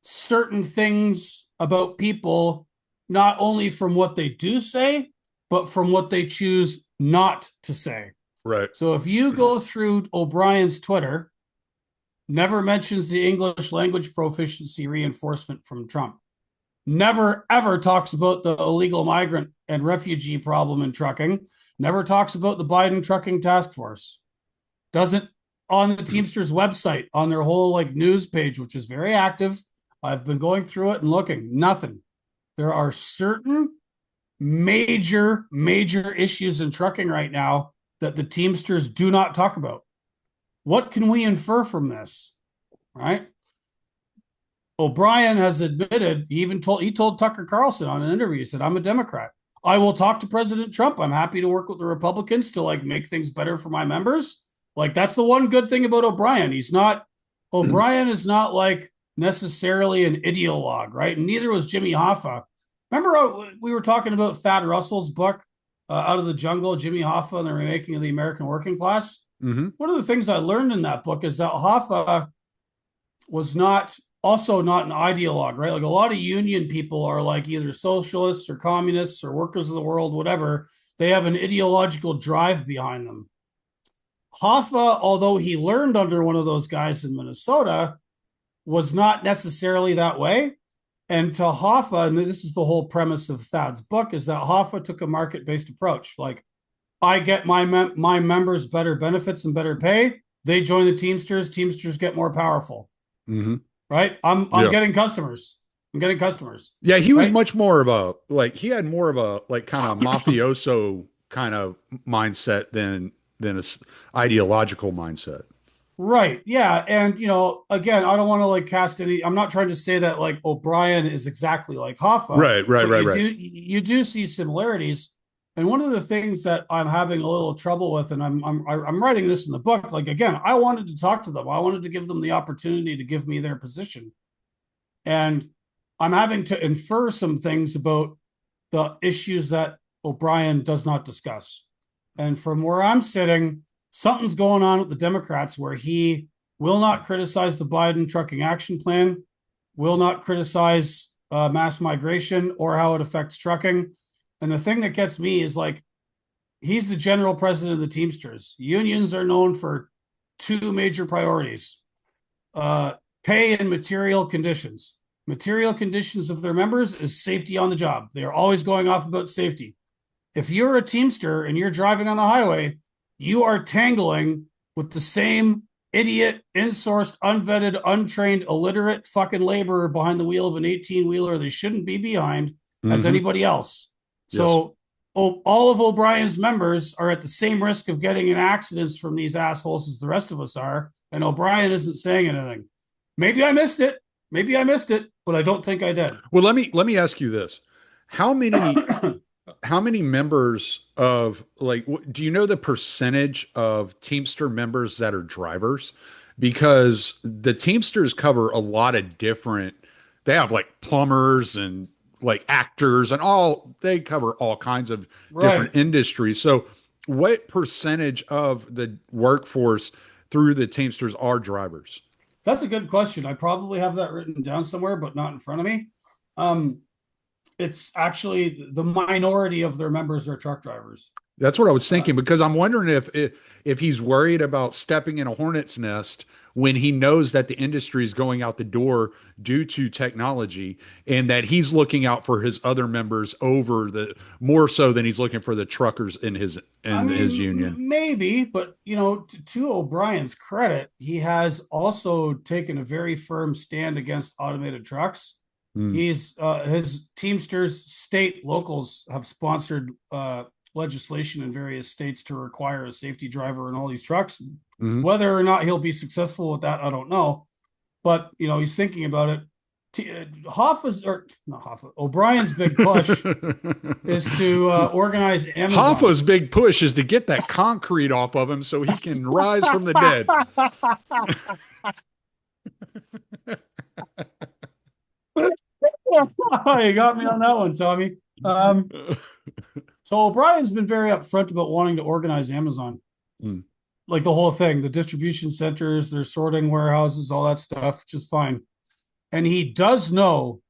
certain things about people not only from what they do say, but from what they choose not to say. Right. So if you go through O'Brien's Twitter, never mentions the English language proficiency reinforcement from Trump. Never ever talks about the illegal migrant and refugee problem in trucking. Never talks about the Biden trucking task force. Doesn't on the Teamsters website on their whole like news page, which is very active. I've been going through it and looking. Nothing. There are certain major issues in trucking right now that the Teamsters do not talk about. What can we infer from this? Right? O'Brien has admitted, he told Tucker Carlson on an interview, he said, I'm a Democrat. I will talk to President Trump. I'm happy to work with the Republicans to like make things better for my members. Like that's the one good thing about O'Brien. O'Brien is not like necessarily an ideologue, right? And neither was Jimmy Hoffa. Remember we were talking about Thad Russell's book, Out of the Jungle, Jimmy Hoffa and the Remaking of the American Working Class? Hmm. One of the things I learned in that book is that Hoffa was not also not an ideologue, right? Like a lot of union people are like either socialists or communists or workers of the world, whatever. They have an ideological drive behind them. Hoffa, although he learned under one of those guys in Minnesota, was not necessarily that way. And to Hoffa, and this is the whole premise of Thad's book, is that Hoffa took a market-based approach. Like, I get my members better benefits and better pay. They join the Teamsters. Teamsters get more powerful. Hmm. Right? I'm Yeah. getting customers. I'm getting customers. Yeah, he was Right? much more of a like he had more of a like kind of mafioso kind of mindset than ideological mindset. Right. Yeah. And again, I don't want to like cast any. I'm not trying to say that like O'Brien is exactly like Hoffa, Right, right, but right, you right. do see similarities. And one of the things that I'm having a little trouble with, and I'm writing this in the book. Like again, I wanted to talk to them. I wanted to give them the opportunity to give me their position, and I'm having to infer some things about the issues that O'Brien does not discuss. And from where I'm sitting, something's going on with the Democrats where he will not criticize the Biden trucking action plan, will not criticize mass migration or how it affects trucking. And the thing that gets me is like, he's the general president of the Teamsters. Unions are known for two major priorities: uh, pay and material conditions. Material conditions of their members is safety on the job. They are always going off about safety. If you're a Teamster and you're driving on the highway, you are tangling with the same idiot, insourced, unvetted, untrained, illiterate fucking laborer behind the wheel of an 18 wheeler they shouldn't be behind as Mm-hmm. anybody else. Yes. So all of O'Brien's members are at the same risk of getting in accidents from these assholes as the rest of us are. And O'Brien isn't saying anything. Maybe I missed it. Maybe I missed it, but I don't think I did. Well, let me ask you this. How many how many members of like do you know the percentage of Teamster members that are drivers? Because the Teamsters cover a lot of different, they have like plumbers and like actors and all, they cover all kinds of Right. different industries. So what percentage of the workforce through the Teamsters are drivers? That's a good question. I probably have that written down somewhere, but not in front of me. Um, it's actually the minority of their members are truck drivers. That's what I was Uh, thinking because I'm wondering if he's worried about stepping in a hornet's nest when he knows that the industry is going out the door due to technology, and that he's looking out for his other members over the more so than he's looking for the truckers I in his union. mean, maybe, but to O'Brien's credit, he has also taken a very firm stand against automated trucks. Mm, He's his Teamsters state locals have sponsored legislation in various states to require a safety driver in all these trucks. mhm. Whether or not he'll be successful with that, I don't know. But he's thinking about it. Hoffa's or not Hoffa, O'Brien's big push is to organize Amazon. Hoffa's big push is to get that concrete off of him so he can rise from the dead. You got me on that one, Tommy. So O'Brien's been very upfront about wanting to organize Amazon, Mm. like the whole thing, the distribution centers, their sorting warehouses, all that stuff, which is fine. And he does know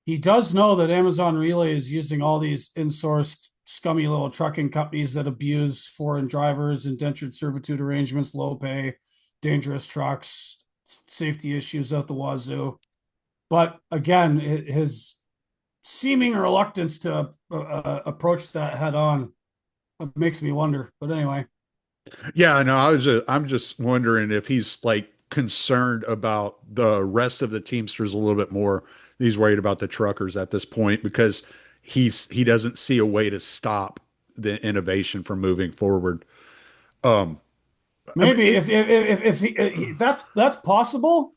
that Amazon Relay is using all these insourced, scummy little trucking companies that abuse foreign drivers, indentured servitude arrangements, low pay, dangerous trucks, safety issues out the wazoo. But again, his seeming reluctance to approach that head on makes me wonder. But anyway, Yeah, no, I'm just wondering if he's like concerned about the rest of the Teamsters a little bit more. He's worried about the truckers at this point because he doesn't see a way to stop the innovation from moving forward. Um, I mean, maybe if that's possible.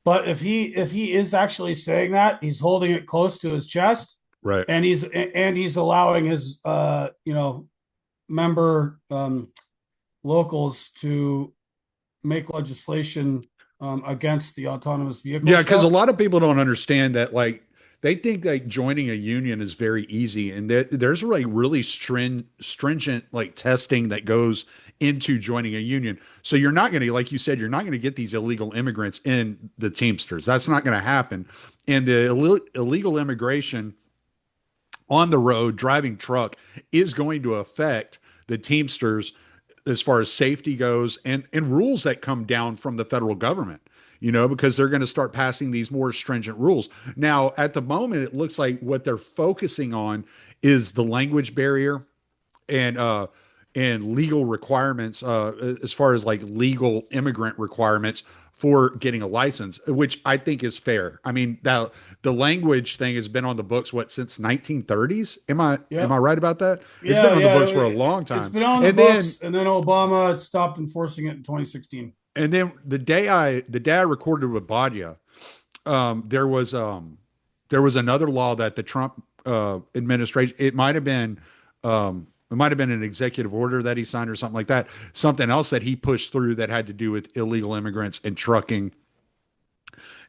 But if he is actually saying that, he's holding it close to his chest, right. and he's allowing his member locals to make legislation against the autonomous vehicle Yeah, because a stuff. lot of people don't understand that. Like, they think like joining a union is very easy, and there's like really stringent like testing that goes into joining a union. So you're not going to, like you said, you're not going to get these illegal immigrants in the Teamsters. That's not going to happen. And the illegal immigration on the road driving truck is going to affect the Teamsters as far as safety goes, and rules that come down from the federal government, because they're going to start passing these more stringent rules. Now, at the moment, it looks like what they're focusing on is the language barrier and legal requirements, as far as like legal immigrant requirements for getting a license, which I think is fair. I mean, the language thing has been on the books since 1930s. Am I Yep. right about that? It's been Yeah, on the yeah. books for a long It's time. been on the And then books, and then Obama stopped enforcing it in 2016. the day I recorded with Badia, there was another law that the Trump administration, it might have been an executive order that he signed or something like that. Something else that he pushed through that had to do with illegal immigrants and trucking.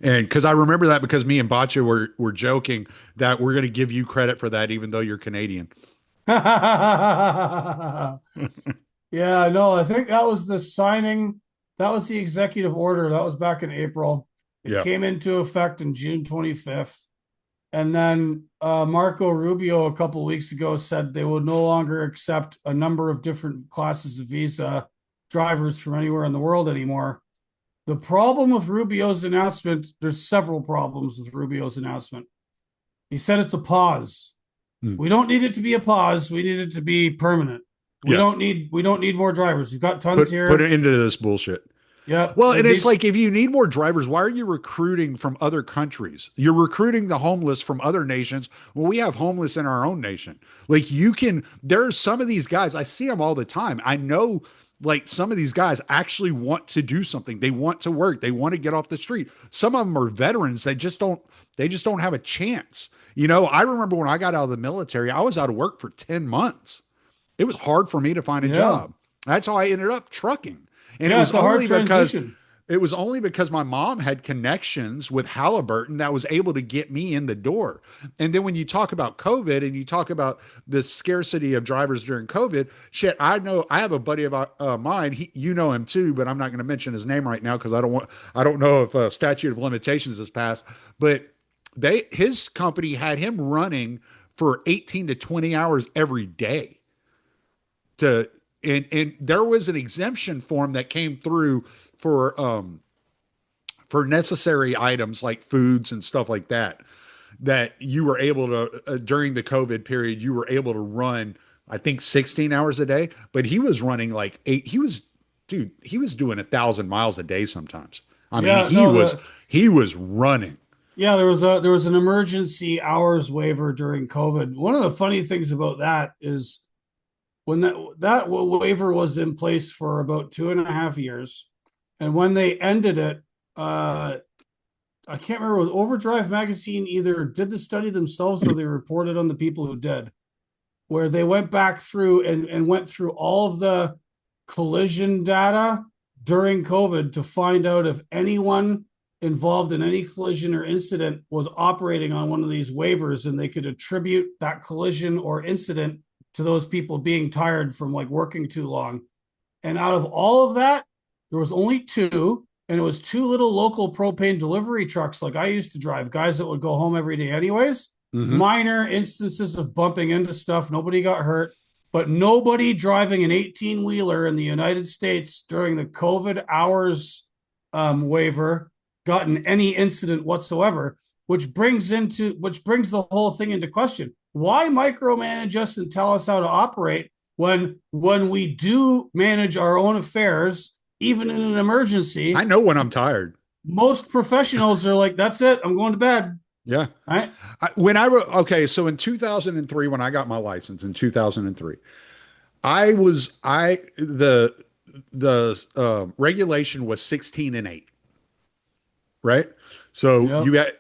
And because I remember that because me and Bacha were joking that we're going to give you credit for that, even though you're Canadian. Yeah, no, I think that was the signing. That was the executive order. That was back in April. It Yeah. came into effect in June 25th. And then Marco Rubio a couple of weeks ago said they would no longer accept a number of different classes of visa drivers from anywhere in the world anymore. The problem with Rubio's announcement, there's several problems with Rubio's announcement. He said it's a pause. Mm. We don't need it to be a pause. We need it to be permanent. Yeah. We don't need more drivers. We've got tons Put here. it into this bullshit. Yep. Well, It and it's needs like if you need more drivers, why are you recruiting from other countries? You're recruiting the homeless from other nations. Well, we have homeless in our own nation. Like there's some of these guys, I see them all the time. I know like some of these guys actually want to do something. They want to work. They want to get off the street. Some of them are veterans. They just don't have a chance. I remember when I got out of the military, I was out of work for 10 months. It was hard for me to find a yeah. job. That's how I ended up trucking. And Yeah, it's a hard transition. it was only because my mom had connections with Halliburton that was able to get me in the door. And then when you talk about COVID and you talk about the scarcity of drivers during COVID, shit, I know I have a buddy of mine. You know him too, but I'm not going to mention his name right now because I don't know if statute of limitations has passed. But his company had him running for 18 to 20 hours every day to and there was an exemption form that came through for necessary items like foods and stuff like that you were able to during the COVID period you were able to run I think 16 hours a day, but he was running like he was doing 1,000 miles a day sometimes. I mean Yeah, no, he was running. yeah, there was an emergency hours waiver during COVID. One of the funny things about that is when that waiver was in place for about 2.5 years, and when they ended it, I can't remember. It was Overdrive magazine either did the study themselves or they reported on the people who did, where they went back through and went through all of the collision data during COVID to find out if anyone involved in any collision or incident was operating on one of these waivers, and they could attribute that collision or incident to those people being tired from like working too long. And out of all of that, there was only two, and it was two little local propane delivery trucks like I used to drive, guys that would go home every day anyways. Mm-hmm. Minor instances of bumping into stuff. Nobody got hurt, but nobody driving an 18-wheeler in the United States during the COVID hours waiver got in any incident whatsoever, which brings the whole thing into question. Why micromanage us and tell us how to operate when we do manage our own affairs, even in an emergency? I know when I'm tired. Most professionals are like, that's it, I'm going to bed. Yeah. All right. Okay, so in 2003, when I got my license in 2003, the regulation was 16 and 8, right? So Yep.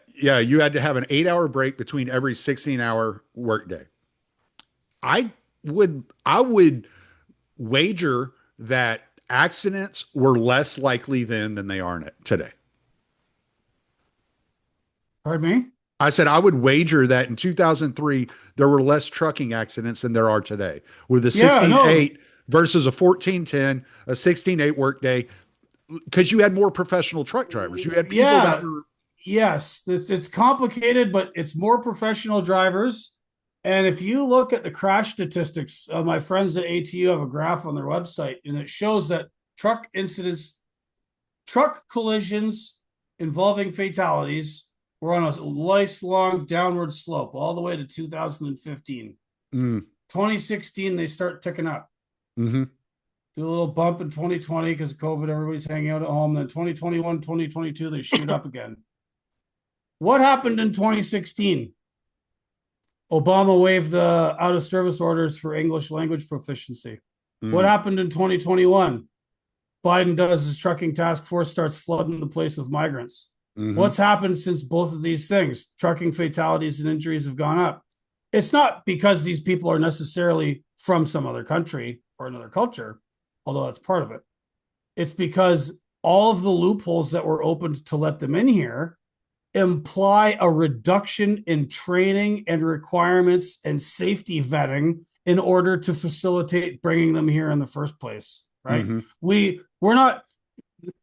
you had to have an 8-hour break between every 16-hour workday. I would wager that accidents were less likely then than they are today. Pardon me? I said I would wager that in 2003 there were less trucking accidents than there are today with a 16-8 versus a 14-10, a 16-8 workday, because you had more professional truck drivers. You had people that were. Yes, it's complicated, but it's more professional drivers. And if you look at the crash statistics, my friends at ATU have a graph on their website, and it shows that truck collisions involving fatalities were on a nice long downward slope all the way to 2015. 2016, they start ticking up. Mm-hmm. Do a little bump in 2020 because of COVID, everybody's hanging out at home. Then 2021, 2022, they shoot up again. What happened in 2016? Obama waived the out of service orders for English language proficiency. What happened in 2021? Biden does his trucking task force, starts flooding the place with migrants. What's happened since both of these things? Trucking fatalities and injuries have gone up. It's not because these people are necessarily from some other country or another culture, although that's part of it. It's because all of the loopholes that were opened to let them in here imply a reduction in training and requirements and safety vetting in order to facilitate bringing them here in the first place, right? We're not,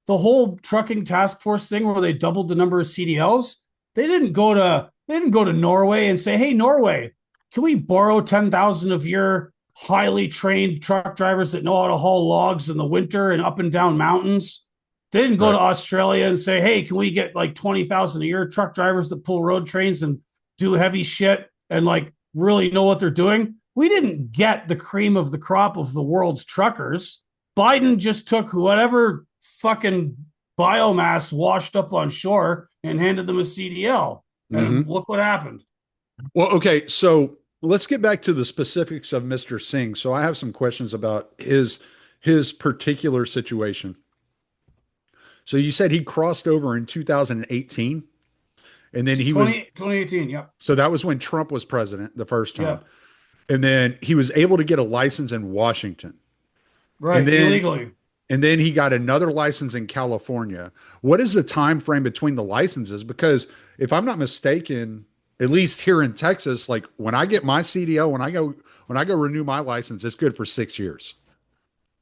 the whole trucking task force thing where they doubled the number of CDLs. They didn't go to Norway and say, "Hey, Norway, can we borrow 10,000 of your highly trained truck drivers that know how to haul logs in the winter and up and down mountains?" They didn't go to Right. Australia and say, "Hey, can we get like 20,000 a year truck drivers that pull road trains and do heavy shit and like really know what they're doing?" We didn't get the cream of the crop of the world's truckers. Biden just took whatever fucking biomass washed up on shore and handed them a CDL. And Mm-hmm. look what happened. Well, okay, so let's get back to the specifics of Mr. Singh. So I have some questions about his particular situation. So you said he crossed over in 2018, and then he was 2018. Yep. so that was when Trump was president the first time. Yep. And then he was able to get a license in Washington. And Right. then Illegally. and then he got another license in California. What is the time frame between the licenses? Because if I'm not mistaken, at least here in Texas, like when I get my CDL, when I go renew my license, it's good for 6 years.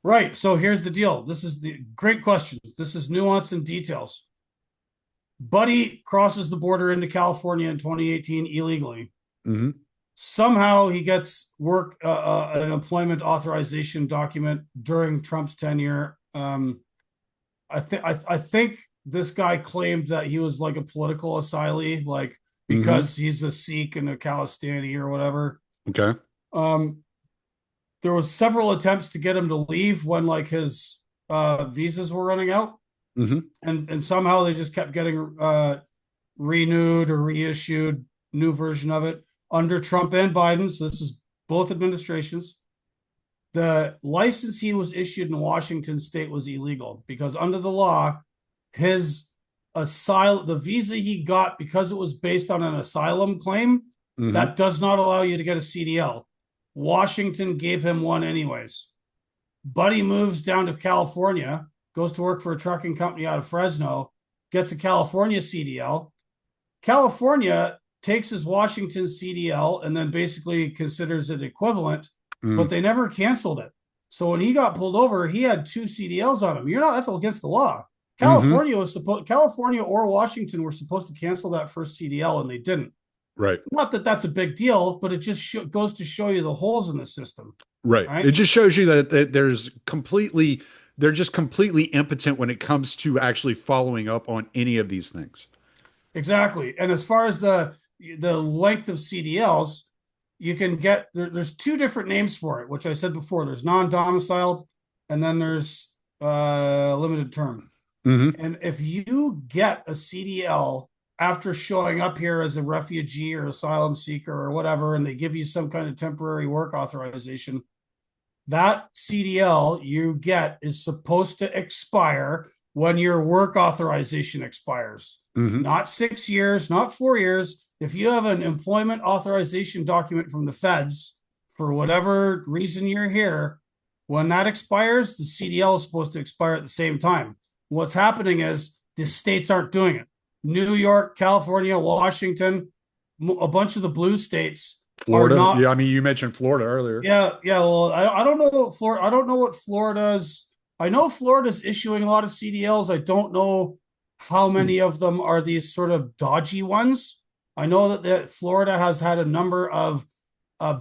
Right. So here's the deal. This is the great question. This is nuance and details. Buddy crosses the border into California in 2018 illegally. Hmm. Somehow he gets work an employment authorization document during Trump's tenure. I think this guy claimed that he was like a political asylee, like Hmm. because he's a Sikh and a Khalistani or whatever. Okay. Um, there was several attempts to get him to leave when like his visas were running out, Hmm. and somehow they just kept getting renewed or reissued new version of it under Trump and Biden. So this is both administrations. The license he was issued in Washington state was illegal because under the law, his the visa he got because it was based on an asylum claim, Hmm. that does not allow you to get a CDL. Washington gave him one anyways. Buddy moves down to California, goes to work for a trucking company out of Fresno, gets a California CDL. California takes his Washington CDL and then basically considers it equivalent, but Hmm. they never canceled it. So when he got pulled over, he had two CDLs on him. You're not that's against the law. Hmm. California or Washington were supposed to cancel that first CDL and they didn't. Right. Not that that's a big deal, but it just goes to show you the holes in the system, Right. It right? just shows you that they're just completely impotent when it comes to actually following up on any of these things. Exactly. And as far as the length of CDLs, you can get there's two different names for it, which I said before. There's non-domiciled, and then there's limited term. Hmm. And if you get a CDL after showing up here as a refugee or asylum seeker or whatever, and they give you some kind of temporary work authorization, that CDL you get is supposed to expire when your work authorization expires. Hmm. Not 6 years, not 4 years. If you have an employment authorization document from the feds for whatever reason you're here, when that expires, the CDL is supposed to expire at the same time. What's happening is the states aren't doing it. New York, California, Washington, a bunch of the blue states are Florida. not. Yeah, I mean, you mentioned Florida earlier. Yeah, yeah. Well, I don't know what Florida. I don't know what Florida's. I know Florida's issuing a lot of CDLs. I don't know how many of them are these sort of dodgy ones. I know that Florida has had a number of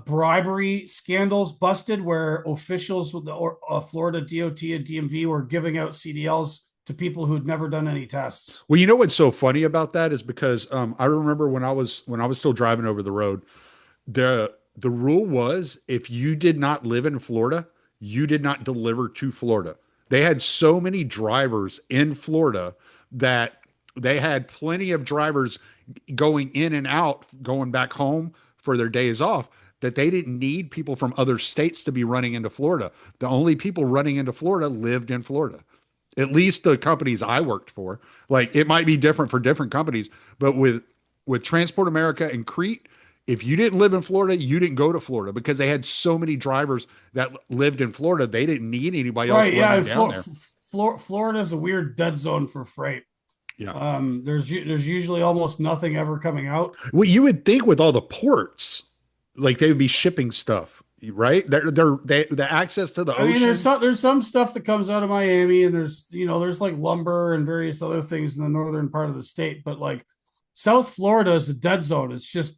bribery scandals busted where officials with the Florida DOT and DMV were giving out CDLs to people who'd never done any tests. Well, you know what's so funny about that is because I remember when I was still driving over the road, the rule was if you did not live in Florida, you did not deliver to Florida. They had so many drivers in Florida that they had plenty of drivers going in and out, going back home for their days off, that they didn't need people from other states to be running into Florida. The only people running into Florida lived in Florida. At least the companies I worked for. Like it might be different for different companies, but with Transport America and Crete, if you didn't live in Florida, you didn't go to Florida because they had so many drivers that lived in Florida. They didn't need anybody else Right? Yeah, running and down there. Florida is a weird dead zone for freight. Yeah. There's usually almost nothing ever coming out. Well, you would think with all the ports, like they would be shipping stuff. right? The access to the I mean, ocean. there's some stuff that comes out of Miami, and there's like lumber and various other things in the northern part of the state, but like South Florida is a dead zone. It's just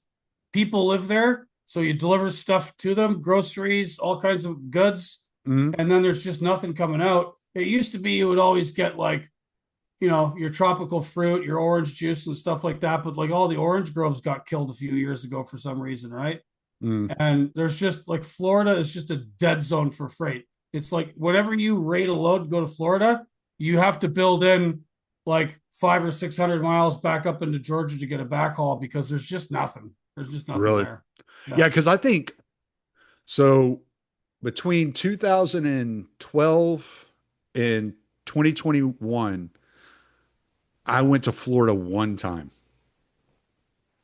people live there, so you deliver stuff to them, groceries, all kinds of goods, Mhm. and then there's just nothing coming out. It used to be you would always get like your tropical fruit, your orange juice and stuff like that, but like all the orange groves got killed a few years ago for some reason, right? Mhm. And there's just like Florida is just a dead zone for freight. It's like whenever you rate a load to go to Florida, you have to build in like 500 or 600 miles back up into Georgia to get a backhaul because there's just nothing. There's just nothing Really? there. Yeah. Yeah, because I think so between 2012 and 2021, I went to Florida one time.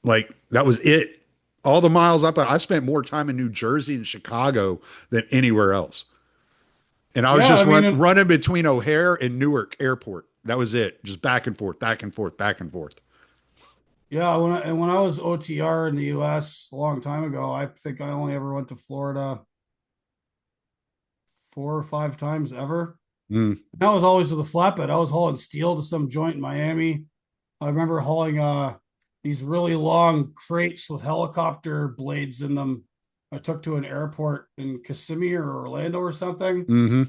Like that was it. All the miles up, I spent more time in New Jersey and Chicago than anywhere else. And I was Yeah. I just mean, running between O'Hare and Newark Airport. That was it. Just back and forth, back and forth, back and forth. yeah. When I was OTR in the US a long time ago, I think I only ever went to Florida 4 or 5 times ever. Mm, That was always with a flatbed. I was hauling steel to some joint in Miami. I remember hauling these really long crates with helicopter blades in them. I took to an airport in Kissimmee or Orlando or something. hmm.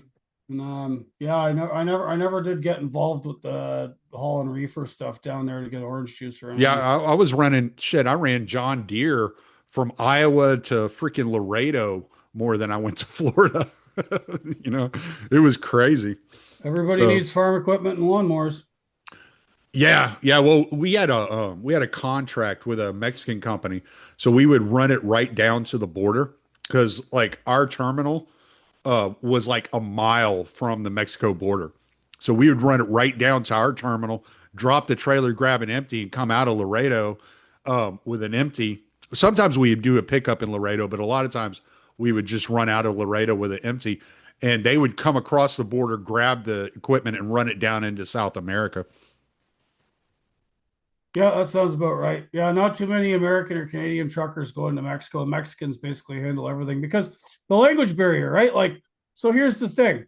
And yeah, I never did get involved with the haul and reefer stuff down there to get orange juice or Yeah, anything. I was running shit. I ran John Deere from Iowa to freaking Laredo more than I went to Florida. You know, it was crazy. Everybody So needs farm equipment and lawnmowers. yeah, yeah. Well, we had a contract with a Mexican company, so we would run it right down to the border because like our terminal was like a mile from the Mexico border. So we would run it right down to our terminal, drop the trailer, grab an empty, and come out of Laredo with an empty. Sometimes we'd do a pickup in Laredo, but a lot of times we would just run out of Laredo with an empty. And they would come across the border, grab the equipment, and run it down into South America. Yeah, that sounds about right. Yeah, not too many American or Canadian truckers go into Mexico. Mexicans basically handle everything because the language barrier, right? Like, so here's the thing: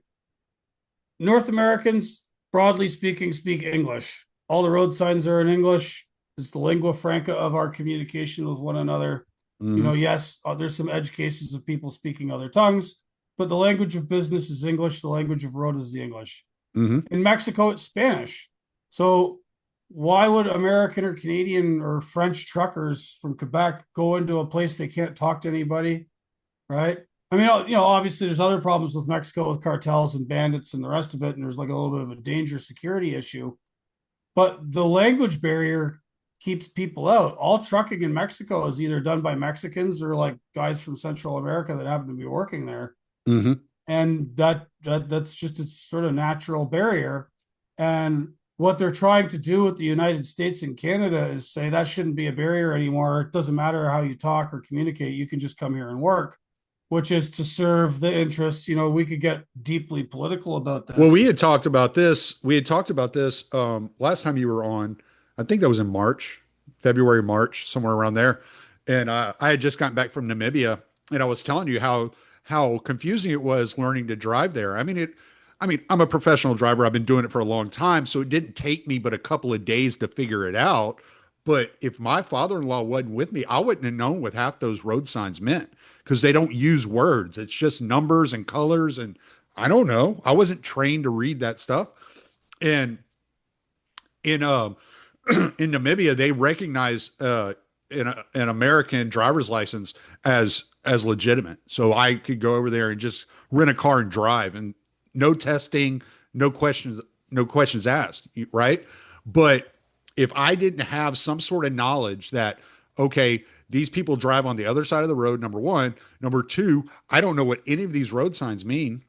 North Americans, broadly speaking, speak English. All the road signs are in English. It's the lingua franca of our communication with one another. Hmm. Yes, there's some edge cases of people speaking other tongues, but the language of business is English. The language of road is the English. Hmm. In Mexico, it's Spanish. So why would American or Canadian or French truckers from Quebec go into a place they can't talk to anybody, right? I mean, obviously there's other problems with Mexico with cartels and bandits and the rest of it, and there's like a little bit of a danger security issue. But the language barrier keeps people out. All trucking in Mexico is either done by Mexicans or like guys from Central America that happen to be working there, Hmm. and that's just a sort of natural barrier. And what they're trying to do with the United States and Canada is say that shouldn't be a barrier anymore. It doesn't matter how you talk or communicate, you can just come here and work, which is to serve the interests. We could get deeply political about Well, we this. had talked about this. We had talked about this last time you were on. I think that was in March, February, March, somewhere around there. And I had just gotten back from Namibia, and I was telling you how confusing it was learning to drive there. I mean, it. I mean, I'm a professional driver. I've been doing it for a long time, so it didn't take me but a couple of days to figure it out. But if my father-in-law wasn't with me, I wouldn't have known what half those road signs meant because they don't use words. It's just numbers and colors and I don't know. I wasn't trained to read that stuff. And in in Namibia, they recognize an American driver's license as legitimate. So I could go over there and just rent a car and drive, and no testing, no questions asked, right? But if I didn't have some sort of knowledge that okay, these people drive on the other side of the road, number one, number two, I don't know what any of these road signs mean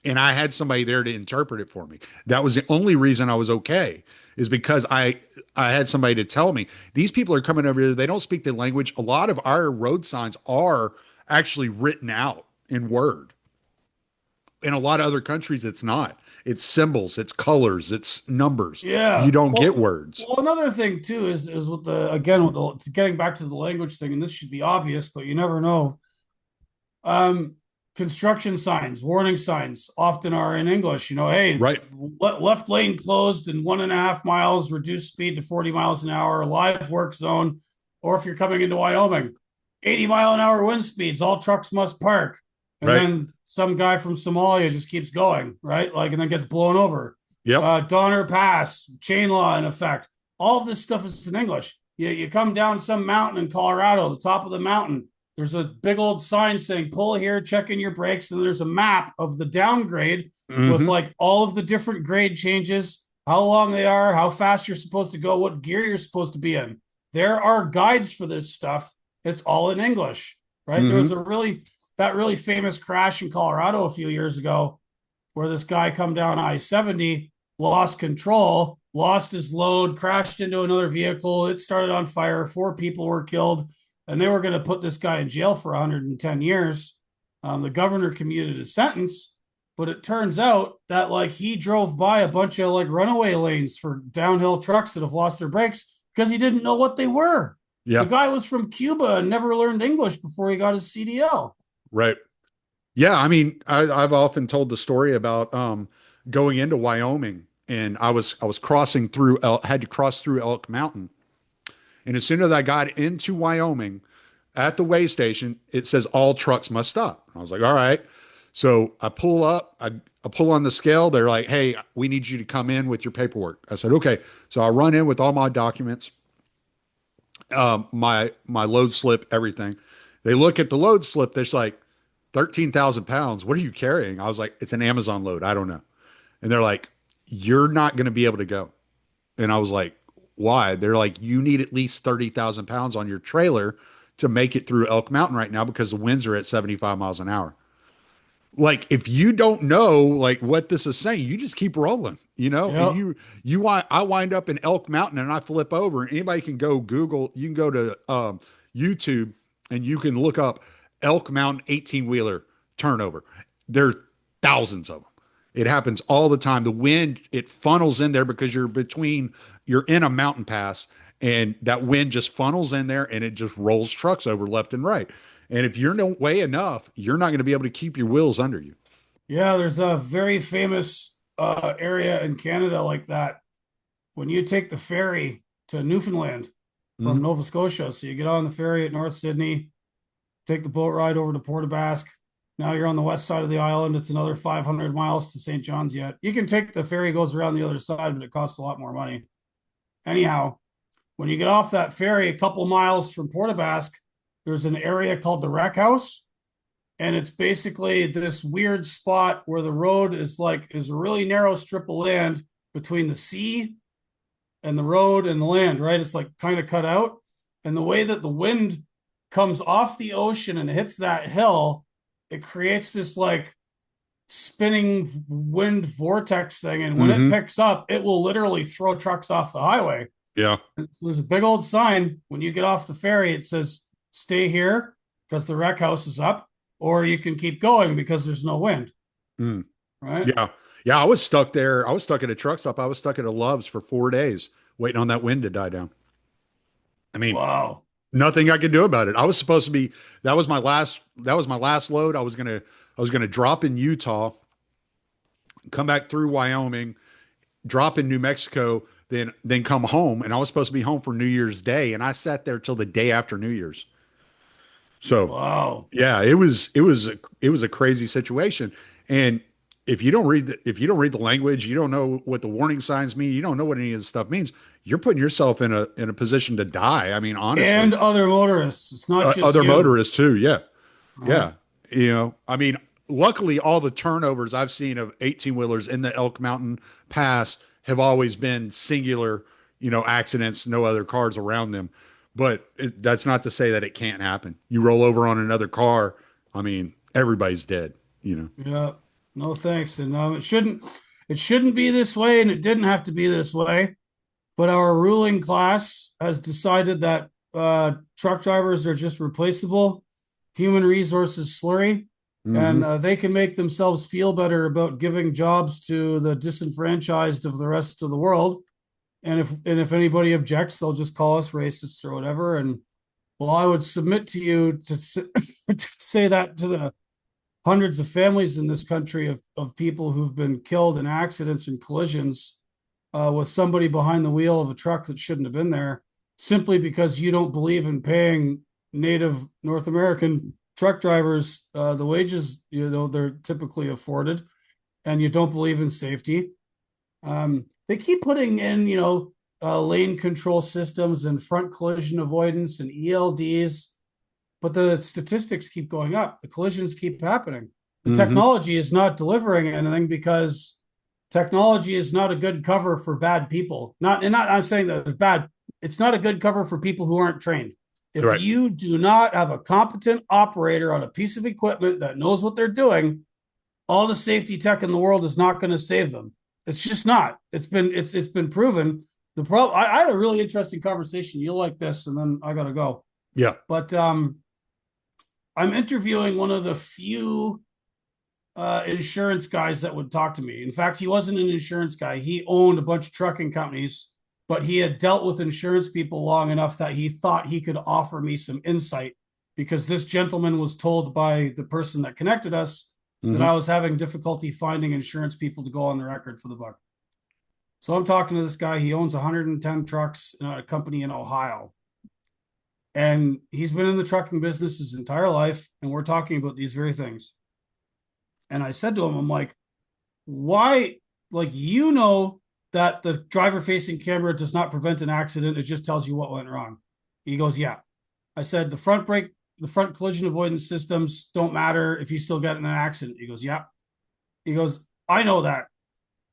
and I had somebody there to interpret it for me. That was the only reason I was okay, is because I had somebody to tell me these people are coming over here. They don't speak the language. A lot of our road signs are actually written out in Word. In a lot of other countries, it's not. It's symbols, it's colors, it's numbers. You Yeah. don't get Well, words. well, another thing too is with the again with the it's getting back to the language thing, and this should be obvious, but you never know. Um, Construction signs, warning signs often are in English. Hey, Right. left lane closed in 1.5 miles, reduce speed to 40 miles an hour, live work zone. Or if you're coming into Wyoming, 80-mile-an-hour wind speeds, all trucks must park. And Right. then some guy from Somalia just keeps going, right? Like, and then gets blown over. Yep. Donner Pass, chain law in effect. All of this stuff is in English. You come down some mountain in Colorado, the top of the mountain, there's a big old sign saying pull here, check in your brakes, and there's a map of the downgrade with Hmm. like all of the different grade changes, how long they are, how fast you're supposed to go, what gear you're supposed to be in. There are guides for this stuff. It's all in English, right? There was Hmm. a really famous crash in Colorado a few years ago where this guy come down I-70, lost control, lost his load, crashed into another vehicle. It started on fire. 4 people were killed, and they were going to put this guy in jail for 110 years. The governor commuted his sentence, but it turns out that like he drove by a bunch of like runaway lanes for downhill trucks that have lost their brakes because he didn't know what they were. The Yeah. guy was from Cuba and never learned English before he got his CDL. Right. Yeah. I mean, I've often told the story about going into Wyoming, and I was crossing through had to cross through Elk Mountain. And as soon as I got into Wyoming at the weigh station, it says all trucks must stop. I was like, all right. So I pull up, I pull on the scale. They're like, hey, we need you to come in with your paperwork. I said, okay. So I run in with all my documents, my load slip, everything. They look at the load slip. There's like 13,000 pounds. What are you carrying? I was like, it's an Amazon load. I don't know. And they're like, you're not going to be able to go. And I was like, why? They're like, you need at least 30,000 pounds on your trailer to make it through Elk Mountain right now because the winds are at 75 miles an hour. Like, if you don't know like what this is saying, you just keep rolling, and Yep. I wind up in Elk Mountain and I flip over, and anybody can go Google, you can go to YouTube and you can look up Elk Mountain 18 wheeler turnover. There are thousands of them. It happens all the time. The wind, it funnels in there because you're in a mountain pass, and that wind just funnels in there and it just rolls trucks over left and right. And if you don't weigh enough, you're not going to be able to keep your wheels under you. Yeah, there's a very famous area in Canada like that. When you take the ferry to Newfoundland from Hmm. Nova Scotia, so you get on the ferry at North Sydney, take the boat ride over to Port aux Basques. Now you're on the west side of the island. It's another 500 miles to St. John's yet. You can take the ferry goes around the other side, but it costs a lot more money. Anyhow, when you get off that ferry a couple miles from Port aux Basques, there's an area called the Wreck House, and it's basically this weird spot where the road is a really narrow strip of land between the sea and the road and the land, right? It's like kind of cut out. And the way that the wind comes off the ocean and hits that hill, it creates this like spinning wind vortex thing. And when it Hmm. picks up, it will literally throw trucks off the highway. Yeah. So there's a big old sign when you get off the ferry. It says, stay here because the wreck house is up, or you can keep going because there's no wind, Mm. right? Yeah. Yeah. I was stuck there. I was stuck at a truck stop. I was stuck at a Love's for 4 days waiting on that wind to die down. I mean, Wow. nothing I could do about it. I was supposed to be, that was my last load. I was going to drop in Utah, come back through Wyoming, drop in New Mexico, then come home. And I was supposed to be home for New Year's Day. And I sat there till the day after New Year's. So Wow. yeah, it was a crazy situation. And if you don't read the language, you don't know what the warning signs mean, you don't know what any of this stuff means, you're putting yourself in a position to die. I mean, honestly. And other motorists. It's not just Other you, motorists too. Yeah. right? Yeah. I mean, luckily all the turnovers I've seen of 18 wheelers in the Elk Mountain Pass have always been singular, accidents, no other cars around them. But that's not to say that it can't happen. You roll over on another car. I mean, everybody's dead. Yeah. No thanks. And it shouldn't be this way, and it didn't have to be this way. But our ruling class has decided that truck drivers are just replaceable, human resources slurry, and Hmm. they can make themselves feel better about giving jobs to the disenfranchised of the rest of the world. And if anybody objects, they'll just call us racists or whatever. And Well, I would submit to you to say that to the hundreds of families in this country of people who've been killed in accidents and collisions with somebody behind the wheel of a truck that shouldn't have been there, simply because you don't believe in paying native North American truck drivers the wages they're typically afforded, and you don't believe in safety. They keep putting in lane control systems and front collision avoidance and ELDs, but the statistics keep going up. The collisions keep happening. The Mm-hmm. technology is not delivering anything because technology is not a good cover for bad people. Not I'm saying that it's bad. It's not a good cover for people who aren't trained. If Right. you do not have a competent operator on a piece of equipment that knows what they're doing, all the safety tech in the world is not going to save them. It's just not. It's been proven. The problem. I had a really interesting conversation. You'll like this, and then I got to go. Yeah. But I'm interviewing one of the few insurance guys that would talk to me. In fact, he wasn't an insurance guy. He owned a bunch of trucking companies, but he had dealt with insurance people long enough that he thought he could offer me some insight, because this gentleman was told by the person that connected us that Mm-hmm. I was having difficulty finding insurance people to go on the record for the buck. So I'm talking to this guy. He owns 110 trucks in a company in Ohio. And he's been in the trucking business his entire life. And we're talking about these very things. And I said to him, I'm like, why? Like, that the driver facing camera does not prevent an accident. It just tells you what went wrong. He goes, yeah. I said, the front collision avoidance systems don't matter if you still get in an accident. He goes, yeah. He goes, I know that.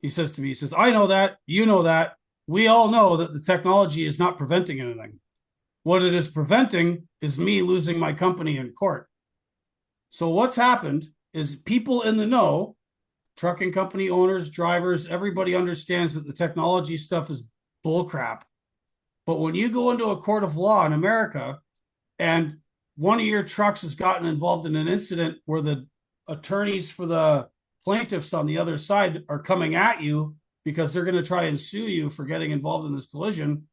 He says to me, he says, I know that. You know that. We all know that the technology is not preventing anything. What it is preventing is me losing my company in court. So what's happened is people in the know, trucking company owners, drivers, everybody understands that the technology stuff is bullcrap. But when you go into a court of law in America and one of your trucks has gotten involved in an incident where the attorneys for the plaintiffs on the other side are coming at you because they're going to try and sue you for getting involved in this collision,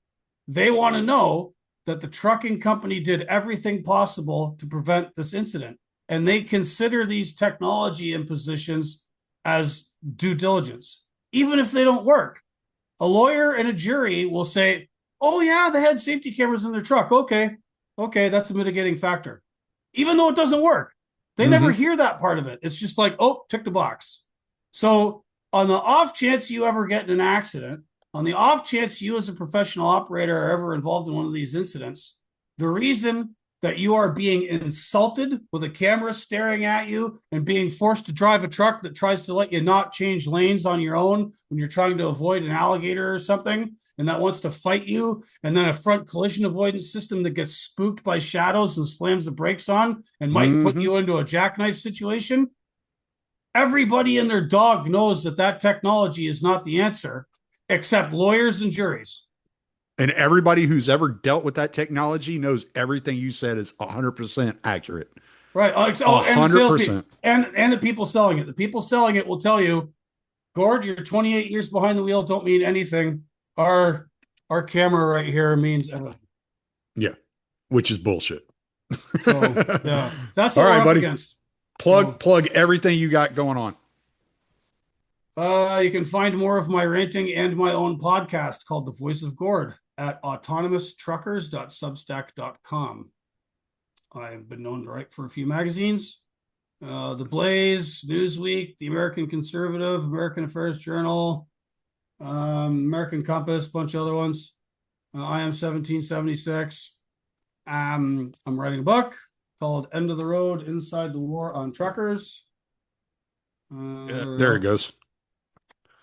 they want to know that the trucking company did everything possible to prevent this incident. And they consider these technology impositions as due diligence, even if they don't work. A lawyer and a jury will say, oh, yeah, they had safety cameras in their truck. Okay, that's a mitigating factor, even though it doesn't work. They never Mm-hmm. hear that part of it. It's just like, oh, tick the box. So, on the off chance you ever get in an accident, on the off chance you as a professional operator are ever involved in one of these incidents, the reason that you are being insulted with a camera staring at you and being forced to drive a truck that tries to let you not change lanes on your own when you're trying to avoid an alligator or something, and that wants to fight you, and then a front collision avoidance system that gets spooked by shadows and slams the brakes on and might put Mm-hmm. you into a jackknife situation. Everybody and their dog knows that that technology is not the answer, except lawyers and juries. And everybody who's ever dealt with that technology knows everything you said is 100% accurate. Right. A Oh, and the hundred salespeople percent. and the people selling it. The people selling it will tell you, Gord, you're 28 years behind the wheel don't mean anything. Our our camera right here means everything. Yeah, which is bullshit. So yeah, that's All what we're right, up buddy. against. Plug So plug everything you got going on. you can find more of my ranting and my own podcast called The Voice of Gord at autonomoustruckers.substack.com. I've been known to write for a few magazines. The Blaze, Newsweek, The American Conservative, American Affairs Journal, American Compass, a bunch of other ones. I am 1776. I'm writing a book called End of the Road Inside the War on Truckers. Yeah, There we there it go. goes.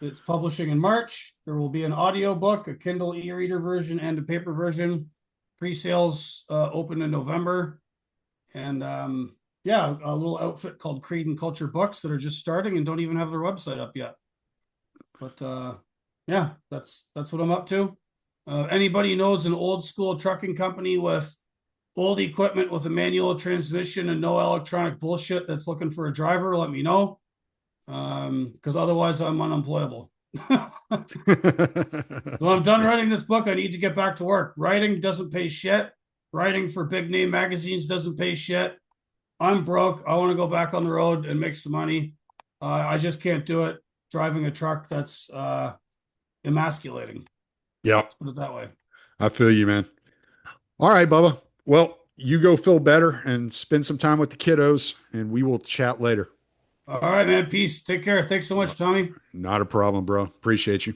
It's publishing in March. There will be an audio book, a Kindle e-reader version, and a paper version. Pre-sales open in November. And yeah, a little outfit called Creed and Culture Books that are just starting and don't even have their website up yet. But yeah, that's what I'm up to. Anybody knows an old school trucking company with old equipment with a manual transmission and no electronic bullshit that's looking for a driver, let me know. Because otherwise I'm unemployable. So I'm done writing this book. I need to get back to work. Writing doesn't pay shit. Writing for big name magazines doesn't pay shit. I'm broke. I want to go back on the road and make some money. I just can't do it driving a truck that's emasculating. Yep. Let's put it that way. I feel you, man. All right, Bubba. Well, you go feel better and spend some time with the kiddos, and we will chat later. All right, man. Peace. Take care. Thanks so much, Tommy. Not a problem, bro. Appreciate you.